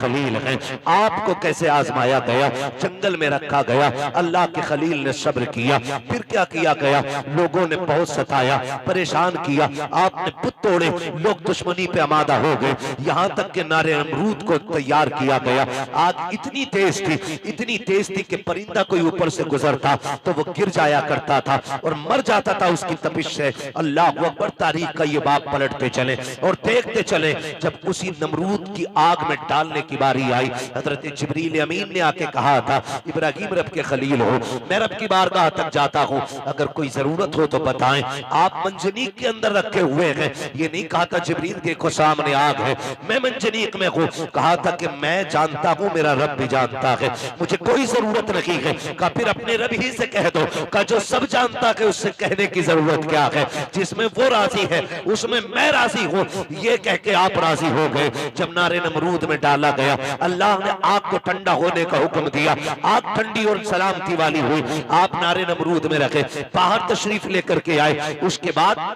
खलील हैं, आपको कैसे आजमाया गया, जंगल में रखा गया, अल्लाह के खलील ने सब्र किया, फिर क्या किया गया, लोगों ने बहुत सताया, परेशान किया, आपने पुत तोड़े, लोग दुश्मनी पे आमादा हो गए, यहाँ तक के नारे अमरूद को तैयार किया गया। आग इतनी तेज थी कि परिंदा कोई ऊपर से गुजरता तो वो गिर जाया करता था और मर जाता था उसकी तपिश से। अल्लाह अकबर, तारीख का ये बाप पलटते चले और देखते चले। जब उसी नमरूद की आग में डालने की बारी आई, हजरत जिब्रील अमीन ने आके कहा था, इब्राहिम रब के खलील हो, मैं रब की बारगाह तक जाता हूँ, अगर कोई जरूरत हो तो बताएं। आप मंजनीक के अंदर रखे हुए हैं, ये नहीं कहा था जिब्रील देखो सामने आग है, मैं मंजनीक में हूँ, कहा था कि मैं जानता हूँ, मेरा रब भी जानता है, मुझे कोई जरूरत नहीं है। कहा फिर अपने रब ही से कह दो, का जो सब जानता है उससे कहने की जरूरत क्या है, जिसमें वो राजी है उसमें मैं राजी हूँ, ये कह के आप राजी हो गए। जब नारे नमरूद में डाला गया, अल्लाह ने आग को ठंडा होने का हुक्म दिया, आग ठंडी और सलामती वाली हुई, आप नारे नमरूद में रखे, बाहर तशरीफ लेकर के आए। उसके बाद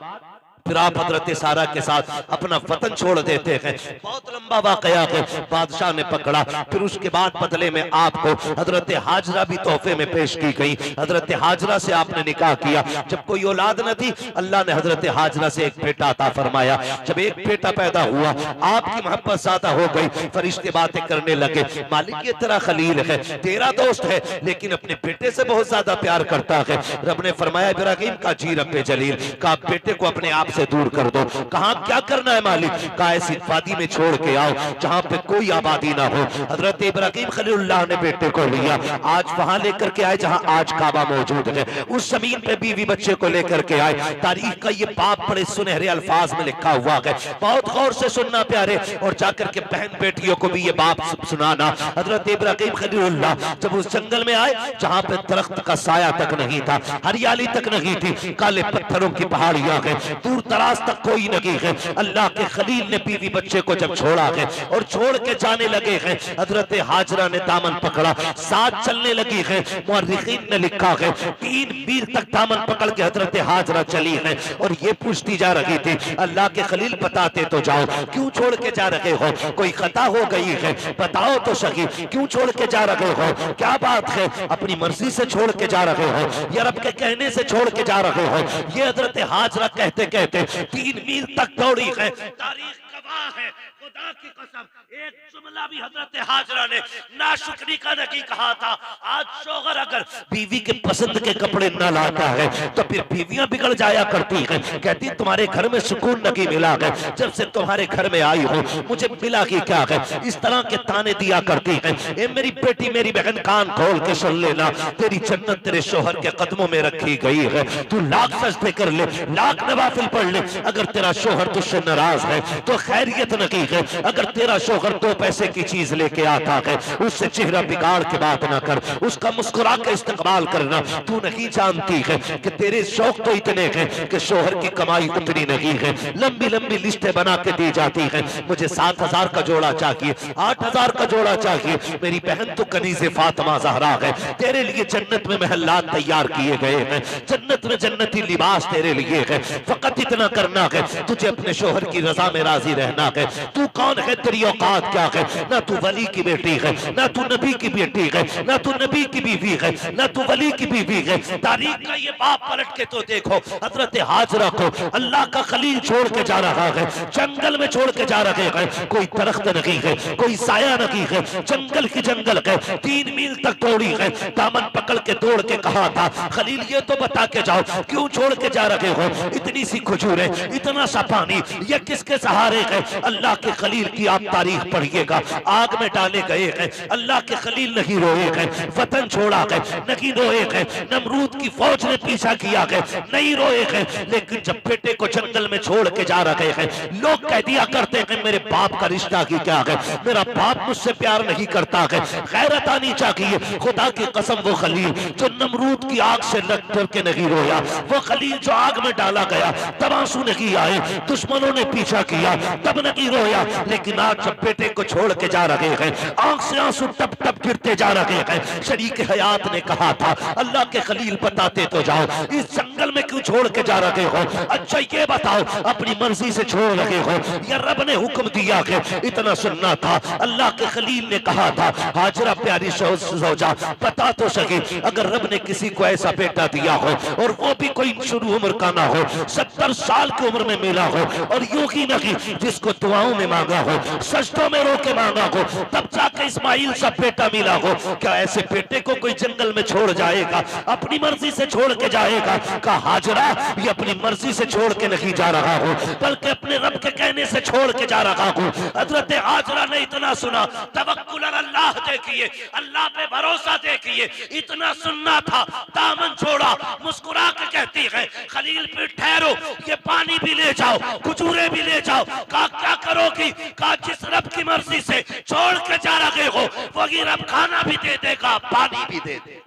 फिर आप हजरत सारा के साथ अपना वतन छोड़ देते हैं। बहुत लंबा वाकया है, बादशाह ने पकड़ा, फिर उसके बाद बदले में आपको हजरत हाजरा भी तोहफे में पेश की गई। हजरत हाजरा से आपने निकाह किया, जब कोई औलाद न थी, अल्लाह ने हजरत हाजरा से एक बेटा अता फरमाया। जब एक बेटा पैदा हुआ, आपकी मोहब्बत ज्यादा हो गई, फरिश्ते बातें करने लगे, मालिक ये तेरा खलील है, तेरा दोस्त है, लेकिन अपने बेटे से बहुत ज्यादा प्यार करता है। रब ने फरमाया, इब्राहिम का जी रब्बे जलील, का बेटे को अपने आप से दूर कर दो। कहा क्या करना है मालिक, का ऐसी वादी में छोड़ के आओ जहां पे कोई आबादी ना हो। हजरत इब्राहिम खलीलुल्लाह ने बेटे को लिया, आज वहां लेकर के आए जहां आज काबा मौजूद है, उस जमीन पे बीवी बच्चे को लेकर के आए। तारीख का ये बाप बड़े सुनहरे अल्फाज में लिखा हुआ है, बहुत गौर से सुनना प्यारे, और जाकर के बहन बेटियों को भी ये बाप सुनाना। हजरत इब्राहिम खलीलुल्लाह जब उस जंगल में आए जहां पे दरख्त का साया तक नहीं था, हरियाली तक नहीं थी, काले पत्थरों की पहाड़ियां हैं, दूर दराज तक कोई नहीं है। अल्लाह के खलील ने बीवी बच्चे को जब छोड़ा है और छोड़ के जाने लगे हैं, हजरत हाजरा ने दामन पकड़ा, साथ चलने लगी है। मुअर्रिखीन ने लिखा है 3 मील तक दामन पकड़ के हजरत हाजरा चली है और ये पूछती जा रही थी, अल्लाह के खलील बताते तो जाओ, क्यों छोड़ के जा रहे हो, कोई खता हो गई है, बताओ तो सही, क्यों छोड़ के जा रहे हो, क्या बात है, अपनी मर्जी से छोड़ के जा रहे हो या रब के कहने से छोड़ के जा रहे हो। ये हजरत हाजरा कहते कहते 3 मील तक दौड़ी है। तारीख गवाह है, खुदा की कसम, एक जुमला भी हजरत हाजरा ने नाशुक्री का नहीं कहा था। आज शोहर अगर बीवी के पसंद के कपड़े न लाता है तो फिर बीवियां बिगड़ जाया करती हैं, कहती तुम्हारे घर में सुकून नहीं मिला है, जब से तुम्हारे घर में आई हो मुझे मिला ही क्या है, इस तरह के ताने दिया करती हैं। ए मेरी बेटी, मेरी बहन, कान खोल के सुन लेना, तेरी जन्नत तेरे शोहर के कदमों में रखी गई है। तू लाख सजदे कर ले, लाख नवाफिल पढ़ ले, अगर तेरा शोहर तुझसे नाराज है तो खैरियत नहीं है। अगर तेरा शोहर 2 पैसे की चीज लेके आता है, उससे चेहरा बिगाड़ के बात ना कर, उसका मुस्कुरा के इस्तेमाल करना। तू नहीं जानती है कि तेरे शौक तो इतने हैं कि शोहर की कमाई उतनी नहीं है। लंबी लंबी लिस्टें बना के दी जाती हैं, मुझे 7,000 का जोड़ा चाहिए, 8,000 का जोड़ा चाहिए। मेरी बहन तो कनीज़े फातिमा ज़हरा है, तेरे लिए जन्नत में महल्लात तैयार किए गए हैं, जन्नत में जन्नती लिबास तेरे लिए है। फकत इतना करना है, तुझे अपने शोहर की रजा में राजी रहना है। तू कौन है, तेरी औकात क्या है, ना तू वली की बेटी है, ना तू नबी की बेटी है, ना तू नबी की बीवी है, ना तू वली की बीवी है। तारीख का ये बाप पलट के तो देखो, हजरत हाजरा को अल्लाह का खलील छोड़ के जा रहा है, जंगल में छोड़ के जा रहे हैं, कोई दरख्त नहीं है, कोई साया नहीं है, जंगल की जंगल है। 3 मील तक दौड़ी है, दामन पकड़ के दौड़ के कहा था, खलील ये तो बता के जाओ क्यों छोड़ के जा रहे हो, इतनी सी खजूरें, इतना सा पानी, ये किसके सहारे है। अल्लाह के खलील की आप तारीख पढ़िएगा, आग में डाले गए हैं, अल्लाह के खलील नहीं रोए हैं, वतन छोड़ा है नहीं रोए हैं, नमरूद की फौज ने पीछा किया है नहीं रोए हैं, लेकिन जब बेटे को जंगल में छोड़ के जा रहे हैं, लोग कह दिया करते हैं मेरे बाप का रिश्ता की क्या है, मेरा बाप मुझसे प्यार नहीं करता है। गैरत आनी चाहिए। खुदा की कसम, वो खलील जो नमरूद की आग से लग कर के नहीं रोया, वो खलील जो आग में डाला गया तब आंसू नहीं आए, दुश्मनों ने पीछा किया तब नहीं रोया, लेकिन आज जब बेटे को छोड़ के जा रहे हैं, आंख से आंसू टप टप गिरते जा रहे हैं। शरीक हयात ने कहा था, अल्लाह के खलील बताते तो जाओ, इस जंगल में क्यों छोड़ के जा रहे हो? अच्छा ये बताओ, अपनी मर्जी से छोड़ रहे हो या रब ने हुक्म दिया कि इतना सुनना था? अल्लाह के खलील ने कहा था, हाजरा प्यारी सौजा बता तो सके, अगर रब ने किसी को ऐसा बेटा दिया हो और वो भी कोई शुरू उम्र का ना हो, 70 साल की उम्र में मिला हो, और यूं ही नहीं जिसको दुआओं में मांगा हो, सजदों में रो के मांगा हो, तब जाके इस्माइल सा बेटा मिला हो, क्या ऐसे बेटे को कोई जंगल में छोड़ जाएगा? अपनी मर्जी से छोड़ के जाएगा? कहा हाजरा, ये अपनी मर्जी से छोड़ के नहीं जा रहा हूं, बल्कि अपने रब के कहने से छोड़ के जा रहा हूं। हजरत हाजरा ने इतना सुना, तवक्कुल अल्लाह देखिए, अल्लाह पे भरोसा देखिए, इतना सुनना था, दामन छोड़ा, मुस्कुरा के कहती है, खलील पे ठहरो, ये पानी भी ले जाओ, खजूरें भी ले जाओ। कहा क्या करोगी? कहा जिस रब की मर्जी से छोड़ के जा रहे हो, वही रब खाना भी दे देगा, पानी भी दे दे।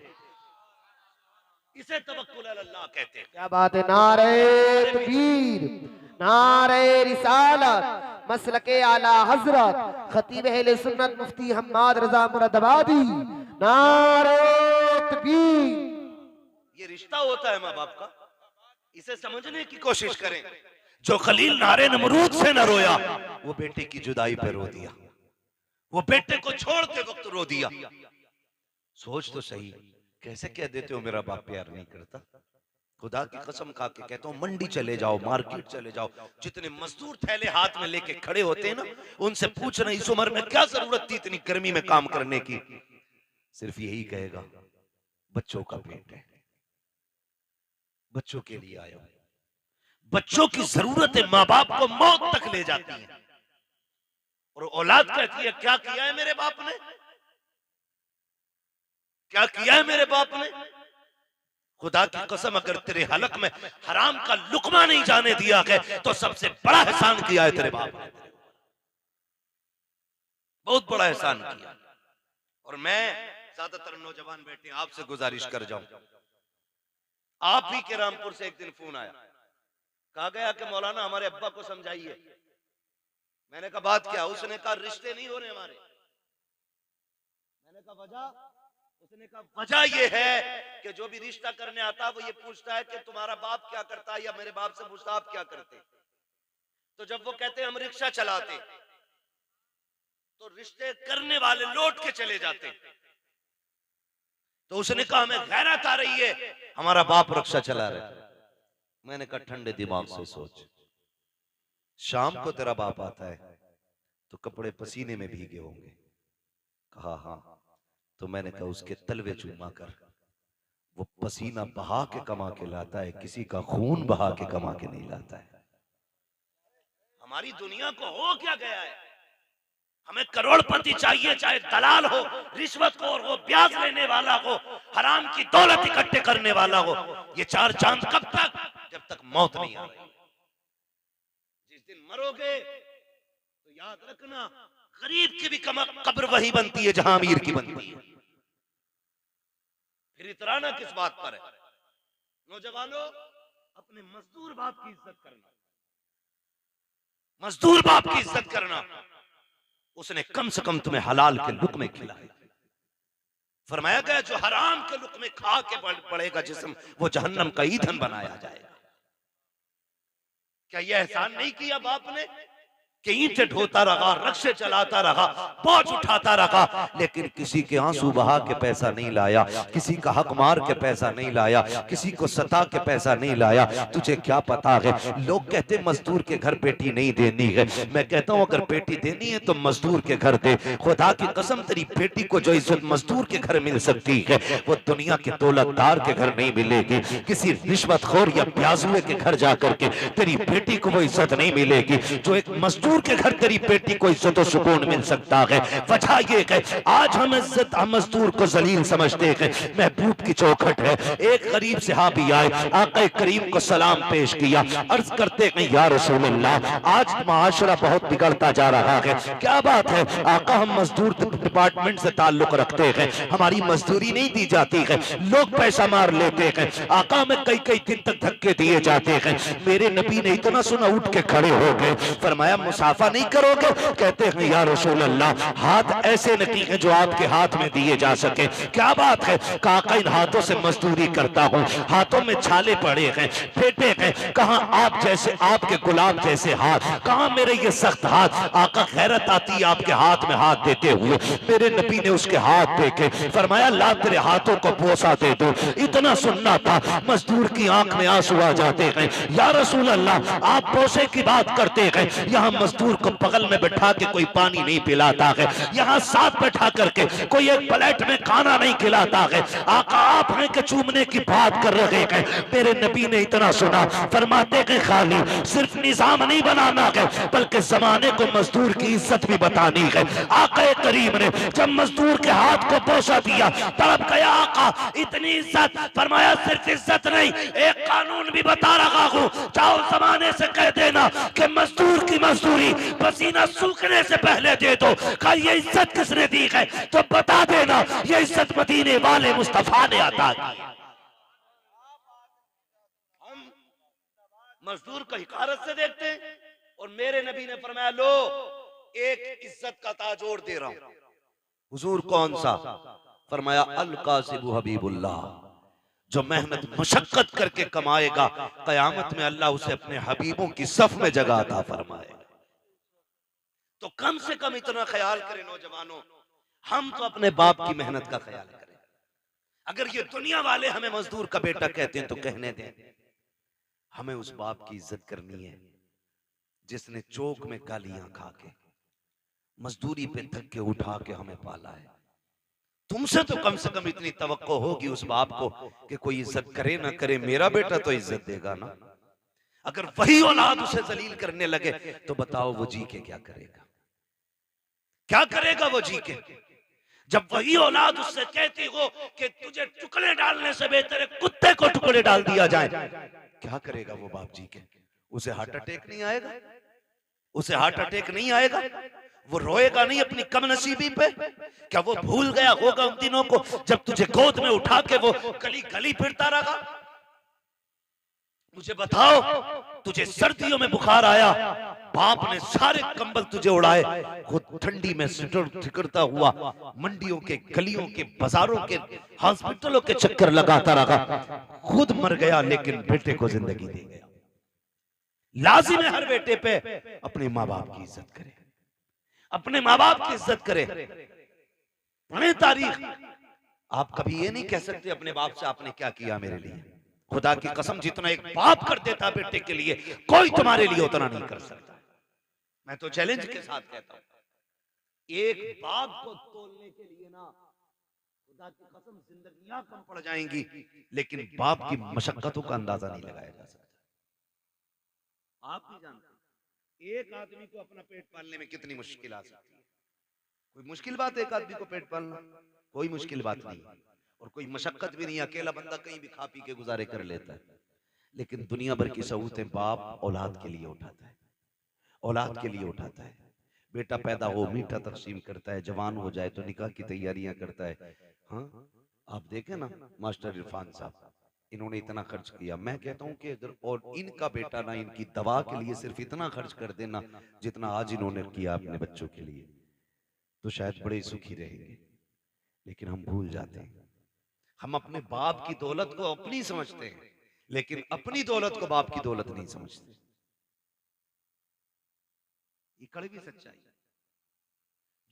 इसे तवक्कुल अल्लाह कहते हैं। क्या बात है। नारे तकबीर, नारे रिसालत, मसलके आला हजरत खतीब अहले सुन्नत मुफ्ती हम्माद रजा मुरादाबादी, नारे तकबीर। ये रिश्ता होता है माँ बाप का, इसे समझने की कोशिश करें। जो खलील नारे नमरूद से न रोया, वो बेटे की जुदाई पे रो दिया, वो बेटे को छोड़ते वक्त रो दिया। सोच तो सही, कैसे कह देते हो मेरा बाप प्यार नहीं करता? खुदा की कसम खा के कहता हूँ, मंडी चले जाओ, मार्केट चले जाओ, जितने मजदूर थैले हाथ में लेके खड़े होते हैं ना, उनसे पूछना इस उम्र में क्या जरूरत थी इतनी गर्मी में काम करने की? सिर्फ यही कहेगा, बच्चों का पेट है, बच्चों के लिए आया हूं। बच्चों की जरूरतें माँ बाप को मौत तक ले जाती है, और औलाद कहती है क्या किया है मेरे बाप ने, क्या किया है मेरे बाप ने? खुदा की कसम, अगर तेरे हलक में हराम का लुकमा नहीं जाने दिया है, तो सबसे बड़ा एहसान किया है तेरे बाप ने, बहुत बड़ा एहसान किया। और मैं ज्यादातर नौजवान बेटे आपसे गुजारिश कर जाऊं, आप ही के रामपुर से एक दिन फोन आया, कहा गया कि मौलाना हमारे अब्बा को समझाइए। मैंने कहा बात क्या? उसने कहा रिश्ते नहीं हो रहे हमारे। मैंने कहा वजह? उसने कहा वजह ये है कि जो भी रिश्ता करने आता है वो ये पूछता है कि तुम्हारा बाप क्या करता है, या मेरे बाप से पूछता आप क्या करते। तो जब वो कहते हम रिक्शा चलाते, तो रिश्ते करने वाले लौट के चले जाते। तो उसने कहा हमें गैरत आ रही है, हमारा बाप रिक्शा चला रहा है। मैंने कहा ठंडे दिमाग से सोच, शाम को तेरा बाप आता है तो कपड़े पसीने में भीगे होंगे। कहा हाँ। तो मैंने कहा उसके तलवे चूमा कर, वो पसीना बहा के कमा के लाता है, किसी का खून बहा के कमा के नहीं लाता है। हमारी दुनिया को हो क्या गया है? हमें करोड़पति चाहिए, चाहे दलाल हो, रिश्वतखोर हो, ब्याज लेने वाला हो, हराम की दौलत इकट्ठे करने वाला हो। ये चार चांद कब तक? जब तक मौत नहीं आ रही। जिस दिन मरोगे तो याद रखना, गरीब की भी कब्र वही बनती है जहां अमीर की बनती है। फिर इतराना किस बात पर है? नौजवानों, अपने मजदूर बाप की इज्जत करना, मजदूर बाप की इज्जत करना। उसने कम से कम तुम्हें हलाल के लुक़्मे खिलाए। फरमाया गया जो हराम के लुक़्मे खा के पड़ेगा जिस्म, वो जहन्नम का ईंधन बनाया जाएगा। क्या यह एहसान नहीं किया बाप ने कि ईंटें ढोता रहा, रक्शे चलाता रहा, बोझ उठाता रहा, लेकिन किसी के आंसू बहा के पैसा नहीं लाया, किसी का हक मार के पैसा नहीं लाया, किसी को सता के पैसा नहीं लाया। तुझे क्या पता है? लोग कहते मजदूर के घर बेटी नहीं देनी है। मैं कहता हूं अगर बेटी देनी है तो मजदूर के घर दे। खुदा की कसम, तेरी बेटी को जो इज्जत मजदूर के घर मिल सकती है, वो दुनिया के दौलतदार के घर नहीं मिलेगी। किसी रिश्वतखोर या प्याजुए के घर जाकर के तेरी बेटी को वो इज्जत नहीं मिलेगी जो एक मजदूर के घर तेरी बेटी को इज्जत और सुकून मिल सकता है। वजह ये है आज हम इज्जत मजदूर को जलील समझते हैं। महबूब की चौखट है। एक गरीब सहाबी आए, आका करीम को सलाम पेश किया, अर्ज करते हैं या रसूल अल्लाह, आज माशरा बहुत बिगड़ता जा रहा है, क्या बात है? आका हम मजदूर डिपार्टमेंट से ताल्लुक रखते हैं, हमारी मजदूरी नहीं दी जाती है, लोग पैसा मार लेते हैं, आका में कई कई दिन तक धक्के दिए जाते हैं। मेरे नबी ने इतना सुना उठ के खड़े हो गए, फरमाया मुसाफा नहीं करोगे? कहते हैं या रसूल अल्लाह, हाथ ऐसे नहीं है जो आपके हाथ में दिए जा सके। क्या बात है? काका इन हाथों से मजदूरी करता हूँ, हाथों में छाले पड़े हैं, फेंटे हैं, कहाँ आप जैसे, आपके गुलाम जैसे हाथ, कहाँ मेरे ये सख्त हाथ। आका खैरत आती है आपके हाथ में हाथ देते हुए। मेरे नबी ने उसके हाथ देखे, फरमाया ला तेरे हाथों को बोसा दे दो। इतना सुनना था, मजदूर की आंख में आंसू आ जाते हैं। या रसूल अल्लाह, आप बोसे की बात करते हैं, यहाँ मजदूर को बगल में बैठा के कोई पानी नहीं पिलाता है, यहाँ साथ बैठा करके कोई एक प्लेट में खाना नहीं खिलाता है। आका आप हैं कि चूमने की बात कर रहे हैं। मेरे नबी ने इतना सुना, फरमाते हैं खाली सिर्फ निजाम नहीं बनाना है, बल्कि जमाने को मजदूर की इज्जत भी बतानी है। आका करीम ने जब मजदूर के हाथ को बोसा दिया, तड़प गया आका, इतनी इज्जत। फरमाया सिर्फ इज्जत नहीं, एक कानून भी बता रहा हूं, जाओ जमाने से कह देना कि मजदूर की मजदूरी पसीना सूखने से पहले दे दो। कहा ये इज्जत किसने दी है? तो बता देना ये इज्जत मदीने वाले मुस्तफा ने अता की। हम मजदूर को हिकारत से देखते हैं, और मेरे नबी ने फरमाया लो एक इज्जत का ताज और दे रहा हूं। हुजूर कौन सा? फरमाया अल कासिबु हबीबुल्लाह, जो मेहनत मशक्कत करके कमाएगा, कयामत में अल्लाह उसे अपने हबीबों की सफ में जगह अता फरमाएगा। तो कम से कम इतना ख्याल करें नौजवानों, हम तो अपने बाप की मेहनत का ख्याल करें। अगर ये दुनिया वाले हमें मजदूर का बेटा कहते हैं तो कहने दें, हमें उस बाप की इज्जत करनी है जिसने चौक में गालियां खा के, मजदूरी पे थक के उठा के हमें पाला है। तुमसे तो कम से कम इतनी तवक्को होगी उस बाप को कि कोई इज्जत करे ना करे, मेरा बेटा तो इज्जत देगा ना। अगर वही औलाद उसे जलील करने लगे तो बताओ वो जी के क्या करेगा? क्या करेगा वो जी के? जब वही औलाद उससे कहती हो कि तुझे टुकड़े डालने से बेहतर है कुत्ते को टुकड़े डाल दिया जाए, क्या करेगा वो बाप जी के? उसे हार्ट अटैक नहीं आएगा? उसे हार्ट अटैक नहीं आएगा? वो रोएगा नहीं अपनी कमनसीबी पे? क्या वो भूल गया होगा उन दिनों को जब तुझे गोद में उठा के वो गली गली फिरता रहा? मुझे बताओ, तुझे सर्दियों में बुखार आया, बाप ने सारे कंबल तुझे उड़ाए, खुद ठंडी में सिकुड़ता हुआ मंडियों के, गलियों के, बाजारों के, हॉस्पिटलों के चक्कर लगाता रहा, खुद मर गया लेकिन बेटे को जिंदगी दे गया। लाजिम है हर बेटे पे अपने माँ बाप की इज्जत करे, अपने माँ बाप की इज्जत करे। पढ़े तारीख, आप कभी ये नहीं कह सकते अपने बाप से आपने क्या किया मेरे लिए। खुदा की कसम, जितना एक बाप कर देता बेटे के लिए, कोई तुम्हारे लिए उतना नहीं कर सकता। मैं तो चैलेंज के साथ कहता हूं, एक बाप को तोलने के लिए ना खुदा की कसम जिंदगियां कम पड़ जाएंगी, लेकिन बाप की मशक्कतों का अंदाजा नहीं लगाया जा सकता। आप नहीं जानते एक आदमी को अपना पेट पालने में कितनी मुश्किल आ सकती है। कोई मुश्किल बात है एक आदमी को पेट पालना? कोई मुश्किल बात नहीं, और कोई मशक्कत भी नहीं। अकेला बंदा कहीं भी खा पी के गुजारे कर लेता है, लेकिन दुनिया भर की सहूलतें बाप औलाद के लिए उठाता है, औलाद के लिए उठाता है। बेटा पैदा हो, मीठा तकसीम करता है, जवान हो जाए तो निकाह की तैयारियां करता है। हाँ, आप देखें ना मास्टर इरफान साहब, इन्होंने इतना खर्च किया। मैं कहता हूं कि अगर और इनका बेटा ना इनकी दवा के लिए सिर्फ इतना खर्च कर देना जितना आज इन्होंने किया अपने बच्चों के लिए, तो शायद बड़े सुखी रहेंगे। लेकिन हम भूल जाते हैं, हम अपने बाप की दौलत को अपनी समझते हैं, लेकिन अपनी दौलत को बाप की दौलत नहीं समझते। ये कड़वी सच्चाई।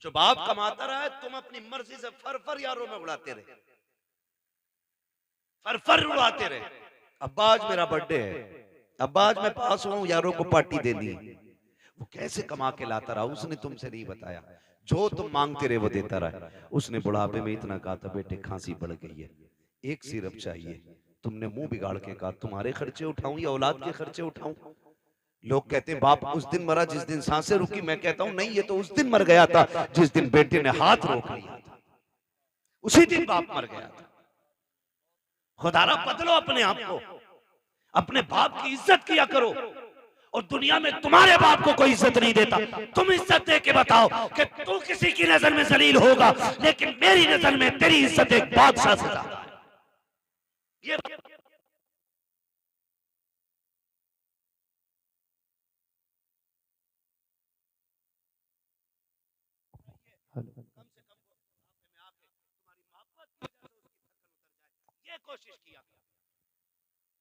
जो बाप कमाता रहा है, तुम अपनी मर्जी से फर यारों में उड़ाते रहे, फर उड़ाते रहे। अब्बा आज मेरा बर्थडे है, अब्बा आज मैं पास हूं, यारों को पार्टी देनी है। वो कैसे कमा के लाता रहा उसने तुमसे नहीं बताया। जो तुम मांगते रहे वो देता रहा। उसने बुढ़ापे में इतना कहा था, बेटे खांसी बढ़ गई है, एक सिरप चाहिए। तुमने मुंह बिगाड़ के कहा तुम्हारे खर्चे उठाऊं या औलाद के खर्चे उठाऊं? लोग कहते हैं बाप उस दिन मरा जिस दिन सांसें रुकी। मैं कहता हूं नहीं, ये तो उस दिन मर गया था जिस दिन बेटे ने हाथ रोक लिया था, उसी दिन बाप मर गया था। खुदारा बदलो अपने आप को, अपने बाप की इज्जत किया करो। और दुनिया में तुम्हारे बाप को कोई इज्जत नहीं देता, तुम इज्जत दे के बताओ कि तू किसी की नजर में जलील होगा, लेकिन मेरी नजर में तेरी इज्जत एक बादशाह से ज्यादा है। ये पेश किया।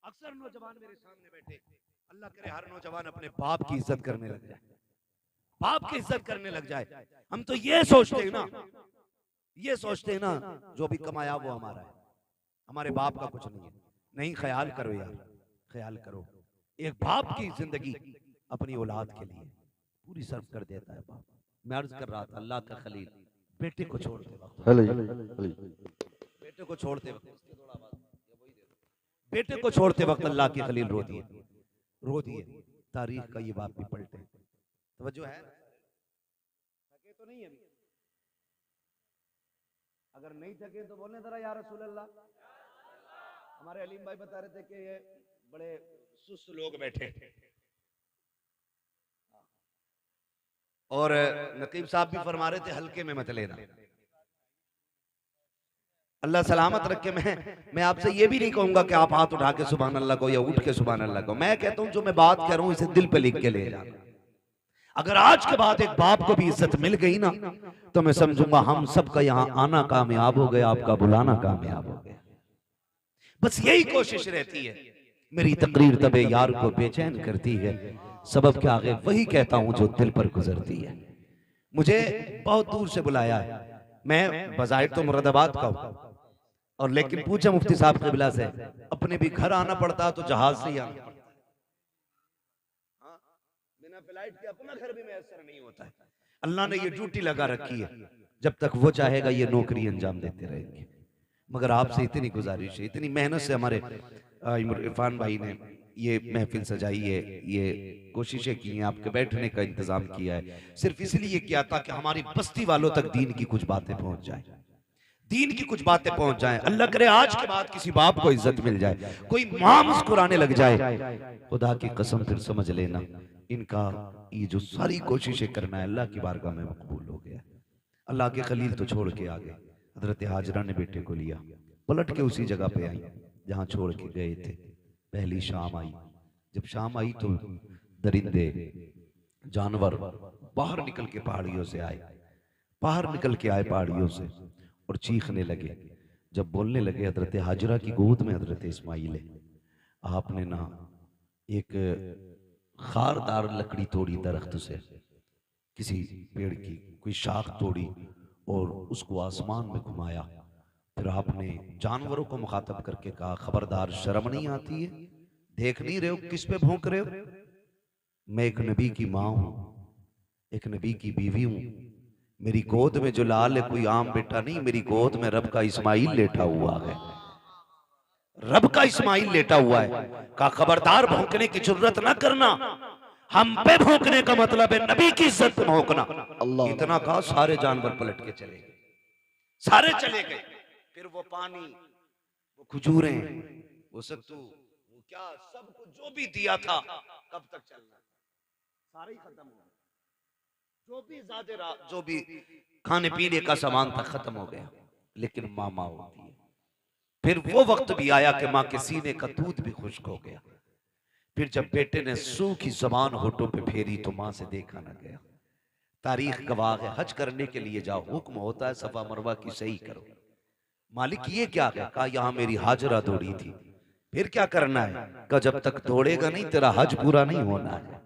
अक्सर नौजवान मेरे सामने बैठे, अल्लाह करे हर नौजवान अपने बाप की इज्जत करने लग जाए, बाप की इज्जत करने लग जाए। हम तो ये सोचते हैं ना, ये सोचते हैं ना जो भी कमाया वो हमारा है, हमारे बाप का कुछ नहीं है। नहीं, ख्याल करो यार, ख्याल करो। एक बाप की जिंदगी अपनी औलाद के लिए पूरी सर्व कर देता है बाप। मैं अर्ज कर रहा था, अल्लाह का खलील बेटे को छोड़ते वक्त, बेटे को छोड़ते वक्त, बेटे को छोड़ते वक्त अल्लाह के खलील रो दिए, रो दिए। तारीख का ये बाप भी पलटे। तवज्जो है? थके तो नहीं है अभी? अगर नहीं थके तो बोलने जरा या रसूल अल्लाह। हमारे अलीम भाई बता रहे थे कि ये बड़े सुस्त लोग बैठे, और नकीब साहब भी फरमा रहे थे हल्के में मत लेना। अल्लाह सलामत रखे। मैं आपसे ये भी नहीं कहूंगा कि आप हाथ उठा के सुभान अल्लाह को या उठ के सुभान अल्लाह को। मैं कहता हूं जो मैं बात कह रहा हूं इसे दिल पे लिख के ले जाना। अगर आज के बाद एक बाप को भी इज्जत मिल गई ना तो मैं समझूंगा हम सबका यहाँ आना कामयाब हो गया, आपका बुलाना कामयाब हो गया। बस यही कोशिश रहती है। मेरी तकरीर तबे यार को बेचैन करती है, सबब के आगे वही कहता हूं जो दिल पर गुजरती है। मुझे बहुत दूर से बुलाया है, मैं बजाहिर तो मुरादाबाद का हूं, और लेकिन पूछा मुफ्ती साहब क़िबला से, अपने भी घर आना पड़ता तो जहाज से ही आना पड़ता। बिना फ्लाइट के अपना घर भी मैसर नहीं होता है। अल्लाह ने ये ड्यूटी लगा रखी है, जब तक वो चाहेगा ये नौकरी अंजाम देते रहेंगे। मगर आपसे इतनी गुजारिश है, इतनी मेहनत से हमारे इरफान भाई ने ये महफिल सजाई है, ये कोशिशें की हैं, आपके बैठने का इंतजाम किया है, सिर्फ इसलिए किया था कि हमारी बस्ती वालों तक दीन की कुछ बातें पहुंच जाए, दीन की कुछ बातें पहुंच जाएं। अल्लाह करे आज के बाद किसी बाप को इज्जत मिल जाए, कोई मां मुस्कुराने लग जाए, खुदा की कसम फिर समझ लेना इनका ये जो सारी कोशिशें करना है अल्लाह की बारगाह में मकबूल हो गया। अल्लाह के खलील तो छोड़ के आ गए। हजरत हाजरा ने बेटे को लिया, पलट के उसी जगह पे आई जहां छोड़ के गए थे। पहली शाम आई, जब शाम आई तो दरिंदे जानवर बाहर निकल के पहाड़ियों से आए, बाहर निकल के आए पहाड़ियों से और चीखने लगे। जब बोलने लगे, हजरत हाजरा की गोद में हजरत इस्माइल है। आपने ना एक खारदार लकड़ी तोड़ी दरख्त से, किसी पेड़ की कोई शाख तोड़ी और उसको आसमान में घुमाया। फिर आपने जानवरों को मुखातब करके कहा, खबरदार शर्म नहीं आती है? देख नहीं रहे हो किस पे भौंक रहे हो? मैं एक नबी की माँ हूं, एक नबी की बीवी हूं। मेरी गोद में जो लाल है कोई आम बेटा नहीं, मेरी गोद में रब का इस्माइल लेटा हुआ है, रब का इस्माइल लेटा हुआ है। का खबरदार भौंकने की जरूरत ना करना, हम पे भौंकने का मतलब है नबी की इज्जत पे भौंकना। अल्लाह इतना कहा, सारे जानवर पलट के चले गए, सारे चले गए। फिर वो पानी, वो खजूरें, वो सत्तू, वो क्या सब कुछ जो भी दिया था कब तक चलना, सारे ही खत्म हो गए। जो भी खाने पीने का सामान था खत्म हो गया। लेकिन मामा होती है। फिर वो वक्त भी आया कि माँ के सीने का दूध भी खुश्क हो गया। फिर जब बेटे ने सूखी जबान होठों पे फेरी तो माँ से देखा न गया। तारीख गवाह है, हज करने के लिए जाओ, हुक्म होता है सफा मरवा की सही करो। मालिक ये क्या है? कहा यहाँ मेरी हाजरा दौड़ी थी। फिर क्या करना है? कहा जब तक दौड़ेगा नहीं तेरा हज पूरा नहीं होना है,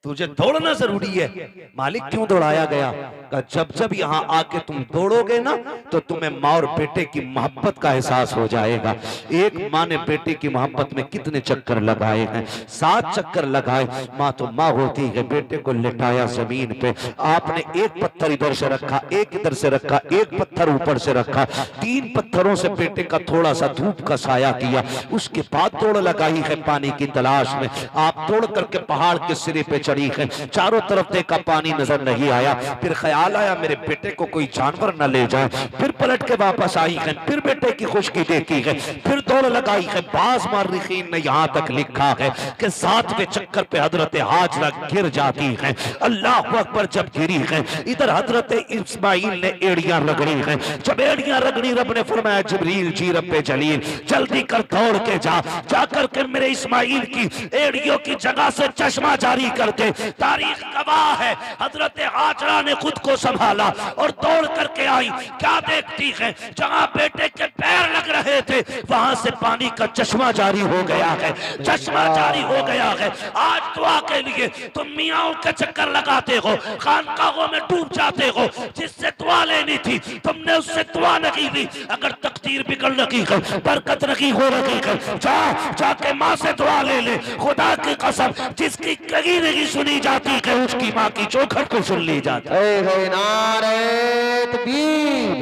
तुझे दौड़ना जरूरी है। मालिक क्यों दौड़ाया गया? कहा जब जब यहाँ आके तुम दौड़ोगे ना तो तुम्हें माँ और बेटे की मोहब्बत का एहसास हो जाएगा। एक माँ ने बेटे की मोहब्बत में कितने चक्कर लगाए हैं? 7 चक्कर लगाए। माँ तो माँ होती है। बेटे को लिटाया जमीन पे, आपने एक पत्थर इधर से रखा, एक इधर से रखा, एक पत्थर ऊपर से रखा, 3 पत्थरों से बेटे का थोड़ा सा धूप का साया किया। उसके बाद दौड़ लगाई है पानी की तलाश में। आप दौड़ करके पहाड़ के सिरे पे है, चारों तरफ देखा पानी नजर नहीं आया। फिर ख्याल आया मेरे बेटे को कोई जानवर न ले जाए। फिर पलट के वापस आई है, फिर बेटे की खुशकी देखी है, फिर दौड़ लगाई है। बाज मर्रिखीन ने यहाँ तक लिखा है कि 7वें चक्कर पे हजरत हाजरा गिर जाती है। अल्लाह अकबर जब गिरी है, इधर हजरत इस्माइल ने एड़ियां रगड़ी है। जब एड़ियां रगड़ी, रब ने फरमाया जिब्रील जी रब्बे जलील जल्दी कर दौड़ के जा, जाकर के मेरे इस्माइल की एड़ियों की जगह से चश्मा जारी कर दे। करके, तारीख गवाह है, हजरत हाजरा ने खुद को संभाला और दौड़ करके आई। क्या देखती है, जहां बेटे के पैर लग रहे थे वहां से पानी का चश्मा जारी हो गया है, चश्मा जारी हो गया है। आज दुआ के लिए तुम मियाओं के चक्कर लगाते हो, खानकाहों में डूब जाते हो, जिससे दुआ लेनी थी तुमने उससे दुआ नहीं ली। अगर तकदीर बिगड़ रही है, बरकत नहीं हो रही है, जाके माँ से दुआ ले ले। खुदा की कसम, जिसकी कहीं नहीं सुनी जाती है उसकी माँ की चौखट को सुन ली जाती है। नारे तकबीर,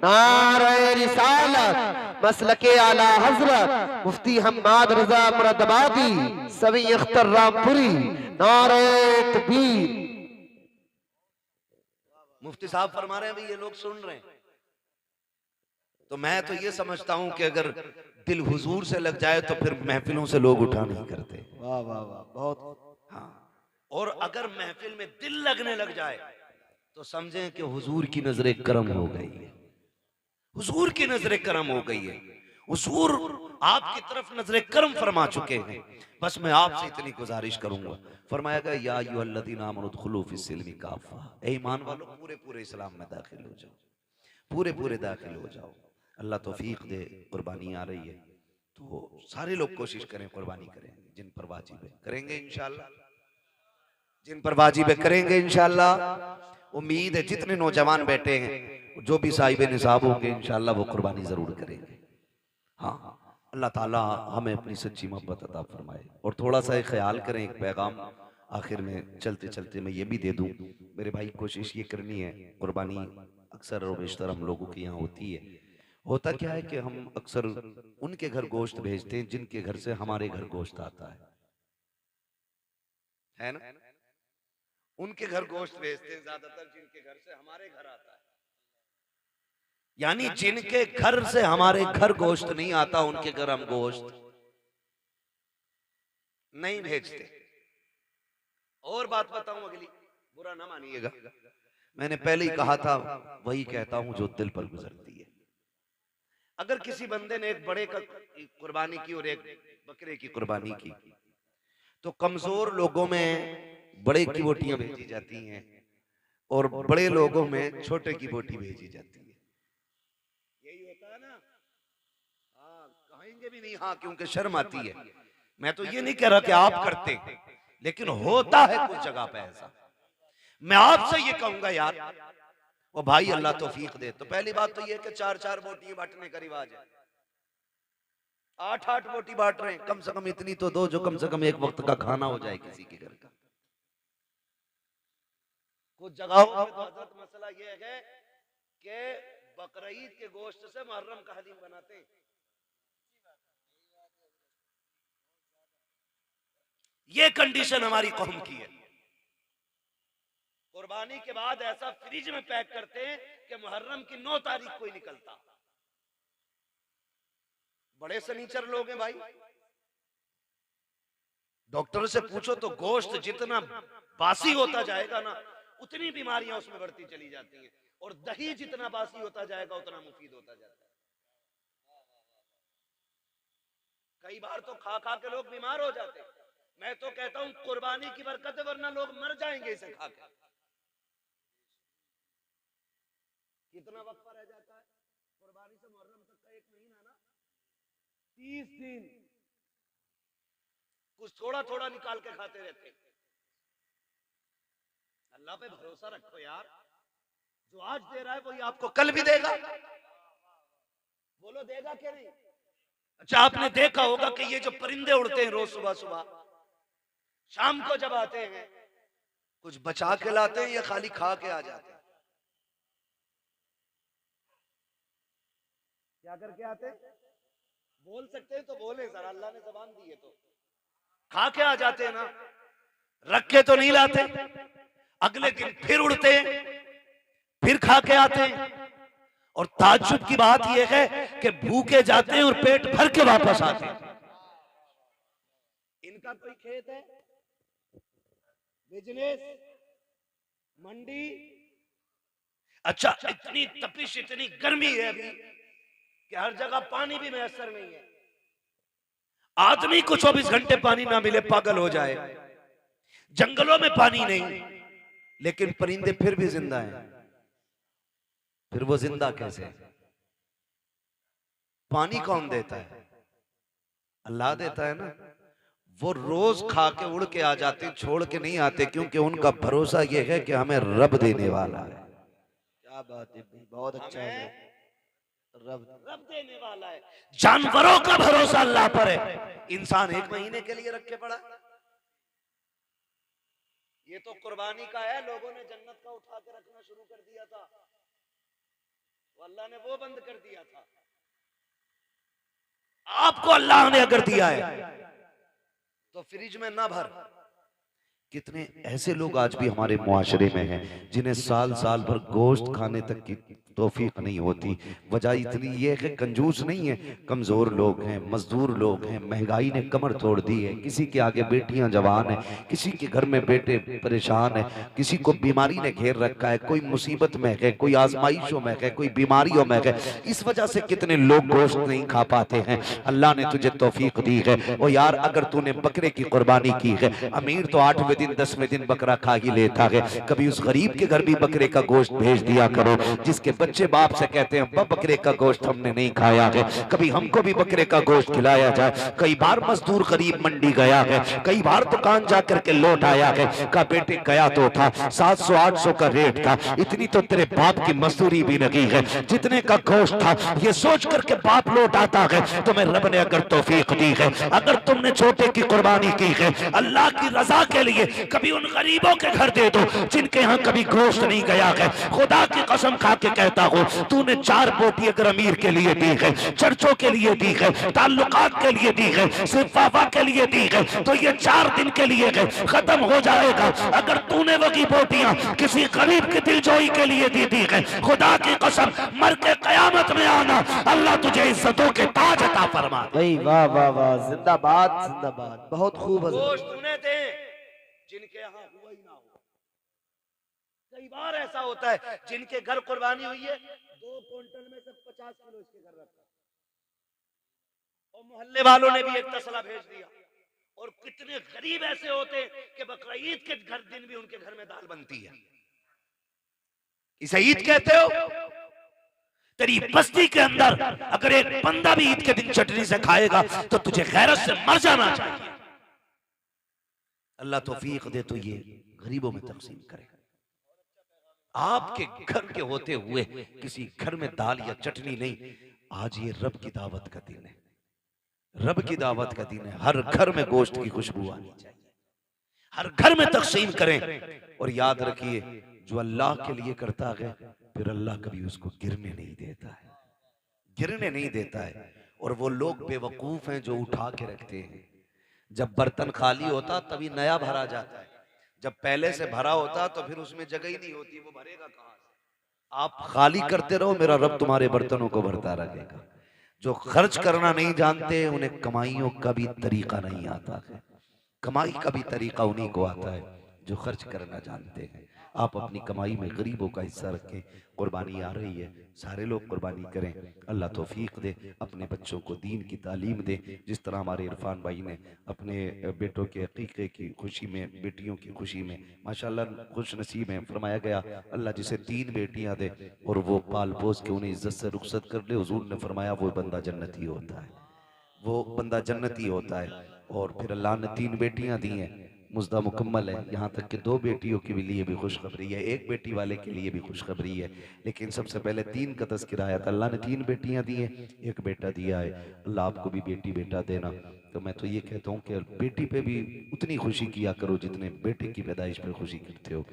नारे रिसालत, मसलके आला हजरत मुफ्ती हम्माद रजा मुरादाबादी सभी अख्तर रामपुरी, नारे तकबीर। मुफ्ती साहब फरमा रहे हैं, भाई ये लोग सुन रहे हैं, तो मैं तो ये समझता हूं कि अगर दिल हुजूर से लग जाए तो फिर महफिलों से लोग उठा नहीं करते। वाह वाह वाह, बहुत। हाँ, और अगर महफिल में दिल लगने लग जाए तो समझें कि हुजूर की नजर करम हो गई है, हुजूर की नजर करम हो गई है, हुजूर आपकी तरफ नजर करम फरमा चुके हैं। बस मैं आपसे इतनी गुजारिश करूंगा, फरमाया गया या अय्युहल्लज़ीना आमनू उदखुलू फिस्सिल्मी काफ़ा, ए ईमान वालों पूरे पूरे इस्लाम में दाखिल हो जाओ, पूरे पूरे दाखिल हो जाओ। अल्लाह तौफीक दे, कुर्बानी आ रही है तो सारे लोग कोशिश करें, कुर्बानी करें, जिन पर वाजिब है करेंगे इंशाअल्लाह, जिन पर वाजिब है करेंगे इंशाअल्लाह। उम्मीद है जितने नौजवान बैठे हैं, जो भी साहिब निसाब होंगे इंशाअल्लाह वो कुर्बानी जरूर करेंगे। हाँ, अल्लाह ताला हमें अपनी सच्ची मोहब्बत अता फरमाए। और थोड़ा सा ख्याल करें, एक पैगाम आखिर में चलते चलते मैं ये भी दे दूं, मेरे भाई कोशिश ये करनी है, कुर्बानी अक्सर और बेशतर हम लोगों के यहाँ होती है। होता क्या है कि हम अक्सर उनके घर गोश्त भेजते हैं जिनके घर से हमारे घर गोश्त आता है ना? उनके घर गोश्त भेजते हैं ज्यादातर जिनके घर से हमारे घर आता है, यानी जिनके घर से हमारे घर गोश्त नहीं आता उनके घर हम गोश्त नहीं भेजते। और बात बताऊं अगली, बुरा ना मानिएगा, मैंने पहले ही कहा था, वही कहता हूं जो दिल पर गुजरती है। अगर किसी बंदे ने एक बड़े का कुर्बानी की और एक बकरे की कुर्बानी की, तो कमजोर लोगों में बड़े की बोटियां भेजी जाती हैं और बड़े लोगों में छोटे की बोटी भेजी जाती है। यही होता है ना? हाँ, कहेंगे भी नहीं, हाँ, क्योंकि शर्म आती है। मैं तो ये नहीं कह रहा कि आप करते, लेकिन होता है कुछ जगह पे ऐसा। मैं आपसे ये कहूंगा यार, वो भाई अल्लाह तौफीक दे, तो पहली बात तो ये कि 4-4 बोटी बांटने का रिवाज है, 8-8 बोटी बांट रहे हैं, कम से कम इतनी तो दो जो कम से कम एक वक्त का खाना हो जाए किसी के घर का। कुछ जगहों पे तो हजरत मसला ये है कि बकरीद के गोश्त से मुहर्रम का हलीम बनाते हैं। ये कंडीशन हमारी कौम की है। कुर्बानी के बाद ऐसा फ्रिज में पैक करते हैं कि मुहर्रम की 9 तारीख को ही निकलता। बड़े सनीचर लोग हैं भाई, डॉक्टर से पूछो तो गोश्त जितना बासी होता जाएगा ना, उतनी बीमारियां उसमें बढ़ती चली जाती हैं, और दही जितना बासी होता जाएगा उतना मुफीद होता जाता है। कई बार तो खा खा के लोग बीमार हो जाते हैं। मैं तो कहता हूं कुर्बानी की बरकत है, वरना लोग मर जाएंगे इसे खा के। कितना वक्त रह जाता है कुर्बानी से मुहर्रम तक का? 1 महीना ना, 30 दिन कुछ थोड़ा थोड़ा निकाल के खाते रहते। अल्लाह पे भरोसा रखो यार, जो आज दे रहा है वही आपको कल भी देगा। बोलो देगा क्या नहीं? अच्छा, आपने देखा होगा कि ये जो परिंदे उड़ते हैं रोज सुबह सुबह, शाम को जब आते हैं, कुछ बचा के लाते हैं या खाली खा के आ जाते हैं? क्या करके आते? बोल सकते हैं तो बोले सर, अल्लाह ने ज़बान दी है तो। खा के आ जाते हैं ना, रख के तो नहीं लाते। अगले दिन फिर उड़ते हैं, फिर खा के आते हैं। और ताज्जुब की बात यह है कि भूखे जाते हैं और पेट भर के वापस आते हैं। इनका कोई खेत है, बिजनेस, मंडी, अच्छा इतनी तपिश, इतनी गर्मी है अभी कि हर जगह पानी भी मैसर नहीं है। आदमी को 24 घंटे पानी ना मिले पागल हो जाए। जंगलों में पानी नहीं, लेकिन परिंदे फिर भी जिंदा हैं। फिर वो जिंदा कैसे? पानी कौन देता है? अल्लाह देता है ना। वो रोज खा के उड़ के आ जाते, छोड़ के नहीं आते, क्योंकि उनका भरोसा ये है कि हमें रब देने वाला है। क्या बात है, बहुत अच्छा है। रब रब देने वाला है। जानवरों का भरोसा अल्लाह पर है। इंसान 1 महीने के लिए रख के पड़ा। ये तो कुर्बानी का है। लोगों ने जन्नत का उठा के रखना शुरू कर दिया था, तो अल्लाह ने वो बंद कर दिया था। आपको अल्लाह ने अगर दिया है तो फ्रिज में ना भर। कितने ऐसे लोग आज भी हमारे मुआशरे में हैं जिन्हें साल साल भर गोश्त खाने तक की तौफीक नहीं होती। वजह इतनी ये है कि कंजूस नहीं है, कमजोर लोग हैं, मजदूर लोग हैं, महंगाई ने कमर तोड़ दी है। किसी के आगे बेटियां जवान है, किसी के घर में बेटे परेशान है, किसी को बीमारी ने घेर रखा है, कोई मुसीबत में है, कोई आजमाइशों में है, कोई बीमारियों में है। इस वजह से कितने लोग गोश्त नहीं खा पाते हैं। अल्लाह ने तुझे तौफीक दी है। ओ यार, अगर तूने बकरे की कुर्बानी की है, अमीर तो 8वें दिन 10वें दिन बकरा खा ही लेता है, कभी उस गरीब के घर भी बकरे का गोश्त भेज दिया करो। जिसके बच्चे बाप से कहते हैं बकरे का गोश्त हमने नहीं खाया है, कभी हमको भी बकरे का गोश्त खिलाया जाए। कई बार मजदूर गरीब मंडी गया है, कई बार दुकान जाकर के लौट आया है, का बेटे गया तो था 700-800 का रेट था, इतनी तो तेरे बाप की मजदूरी भी लगी है, जितने का गोश्त था ये सोच करके बाप लौट आता है। तुम्हें रब ने अगर तौफीक दी है, अगर तुमने छोटे की कुर्बानी की है अल्लाह की रजा के लिए, कभी उन गरीबों के घर दे दो जिनके यहाँ कभी गोश्त नहीं गया है। खुदा की कसम खा के कहता हूँ, तूने 4 बोटी अगर अमीर के लिए दी है, चर्चों के लिए दी है, ताल्लुकात के लिए दी है, सिर्फ वाफा के लिए दी है, तो ये 4 दिन के लिए है, खत्म हो जाएगा। अगर तूने वही बोटियां किसी गरीब की दिलजोई के लिए दी है, खुदा की कसम मर के कयामत में आना, अल्लाह तुझे इज्जतों के ताज अता फरमा। भाई वाह वाह वाह, जिंदाबाद जिंदाबाद, बहुत खूब हज़रत। गोश्त उन्हें दे जिनके यहाँ हुआ ही ना हो। कई बार ऐसा होता है जिनके घर कुर्बानी हुई है, 2 क्विंटल में से 50 किलो इसके घर रखा, और मोहल्ले वालों ने भी एक तसला भेज दिया। और कितने गरीब ऐसे होते कि बकरा ईद के घर दिन भी उनके घर में दाल बनती है। इसे ईद कहते हो? तेरी बस्ती के अंदर अगर एक बंदा भी ईद के दिन चटनी से खाएगा तो तुझे गैरत से मर जाना चाहिए। अल्लाह तौफीक दे तो ये गरीबों में तकसीम करे। आपके घर के होते हुए किसी घर में दाल या चटनी नहीं। आज ये रब की दावत का दिन है, रब की दावत का दिन है। हर घर में गोश्त की खुशबू आनी चाहिए, हर घर में तकसीम करें। और याद रखिए, जो अल्लाह के लिए करता है फिर अल्लाह कभी उसको गिरने नहीं देता है, गिरने नहीं देता है। और वो लोग बेवकूफ हैं जो उठा के रखते हैं। जब बर्तन खाली होता तभी नया भरा जाता है, जब पहले से भरा होता तो फिर उसमें जगह ही नहीं होती, वो भरेगा कहां से? आप खाली करते रहो, मेरा रब तुम्हारे बर्तनों को भरता रहेगा। जो खर्च करना नहीं जानते उन्हें कमाइयों का भी तरीका नहीं आता है। कमाई का भी तरीका उन्हीं को आता है जो खर्च करना जानते हैं। आप अपनी कमाई में गरीबों का हिस्सा रखें। कुर्बानी आ रही है, सारे लोग कुर्बानी करें। अल्लाह तौफीक दे, अपने बच्चों को दीन की तालीम दे। जिस तरह हमारे इरफान भाई ने अपने बेटों के अकीक़े की खुशी में, बेटियों की खुशी में माशाल्लाह खुश नसीब हैं। फरमाया गया अल्लाह जिसे 3 बेटियां दे और वो पाल पोस के उन्हें इज्जत से रुखसत कर ले, हुजूर ने फरमाया वो बंदा जन्नती होता है, वो बंदा जन्नती होता है। और फिर अल्लाह ने 3 बेटियां दी हैं, मुज्दा मुकम्मल है। यहाँ तक कि 2 बेटियों के लिए भी खुशखबरी है, 1 बेटी वाले के लिए भी खुशखबरी है। लेकिन सबसे पहले 3 का तज़किरा आया था। अल्लाह ने 3 बेटियां दी हैं, 1 बेटा दिया है। अल्लाह आपको भी बेटी बेटा देना। तो मैं तो ये कहता हूँ कि बेटी पे भी उतनी खुशी किया करो जितने बेटे की पैदाइश पे खुशी करते हो।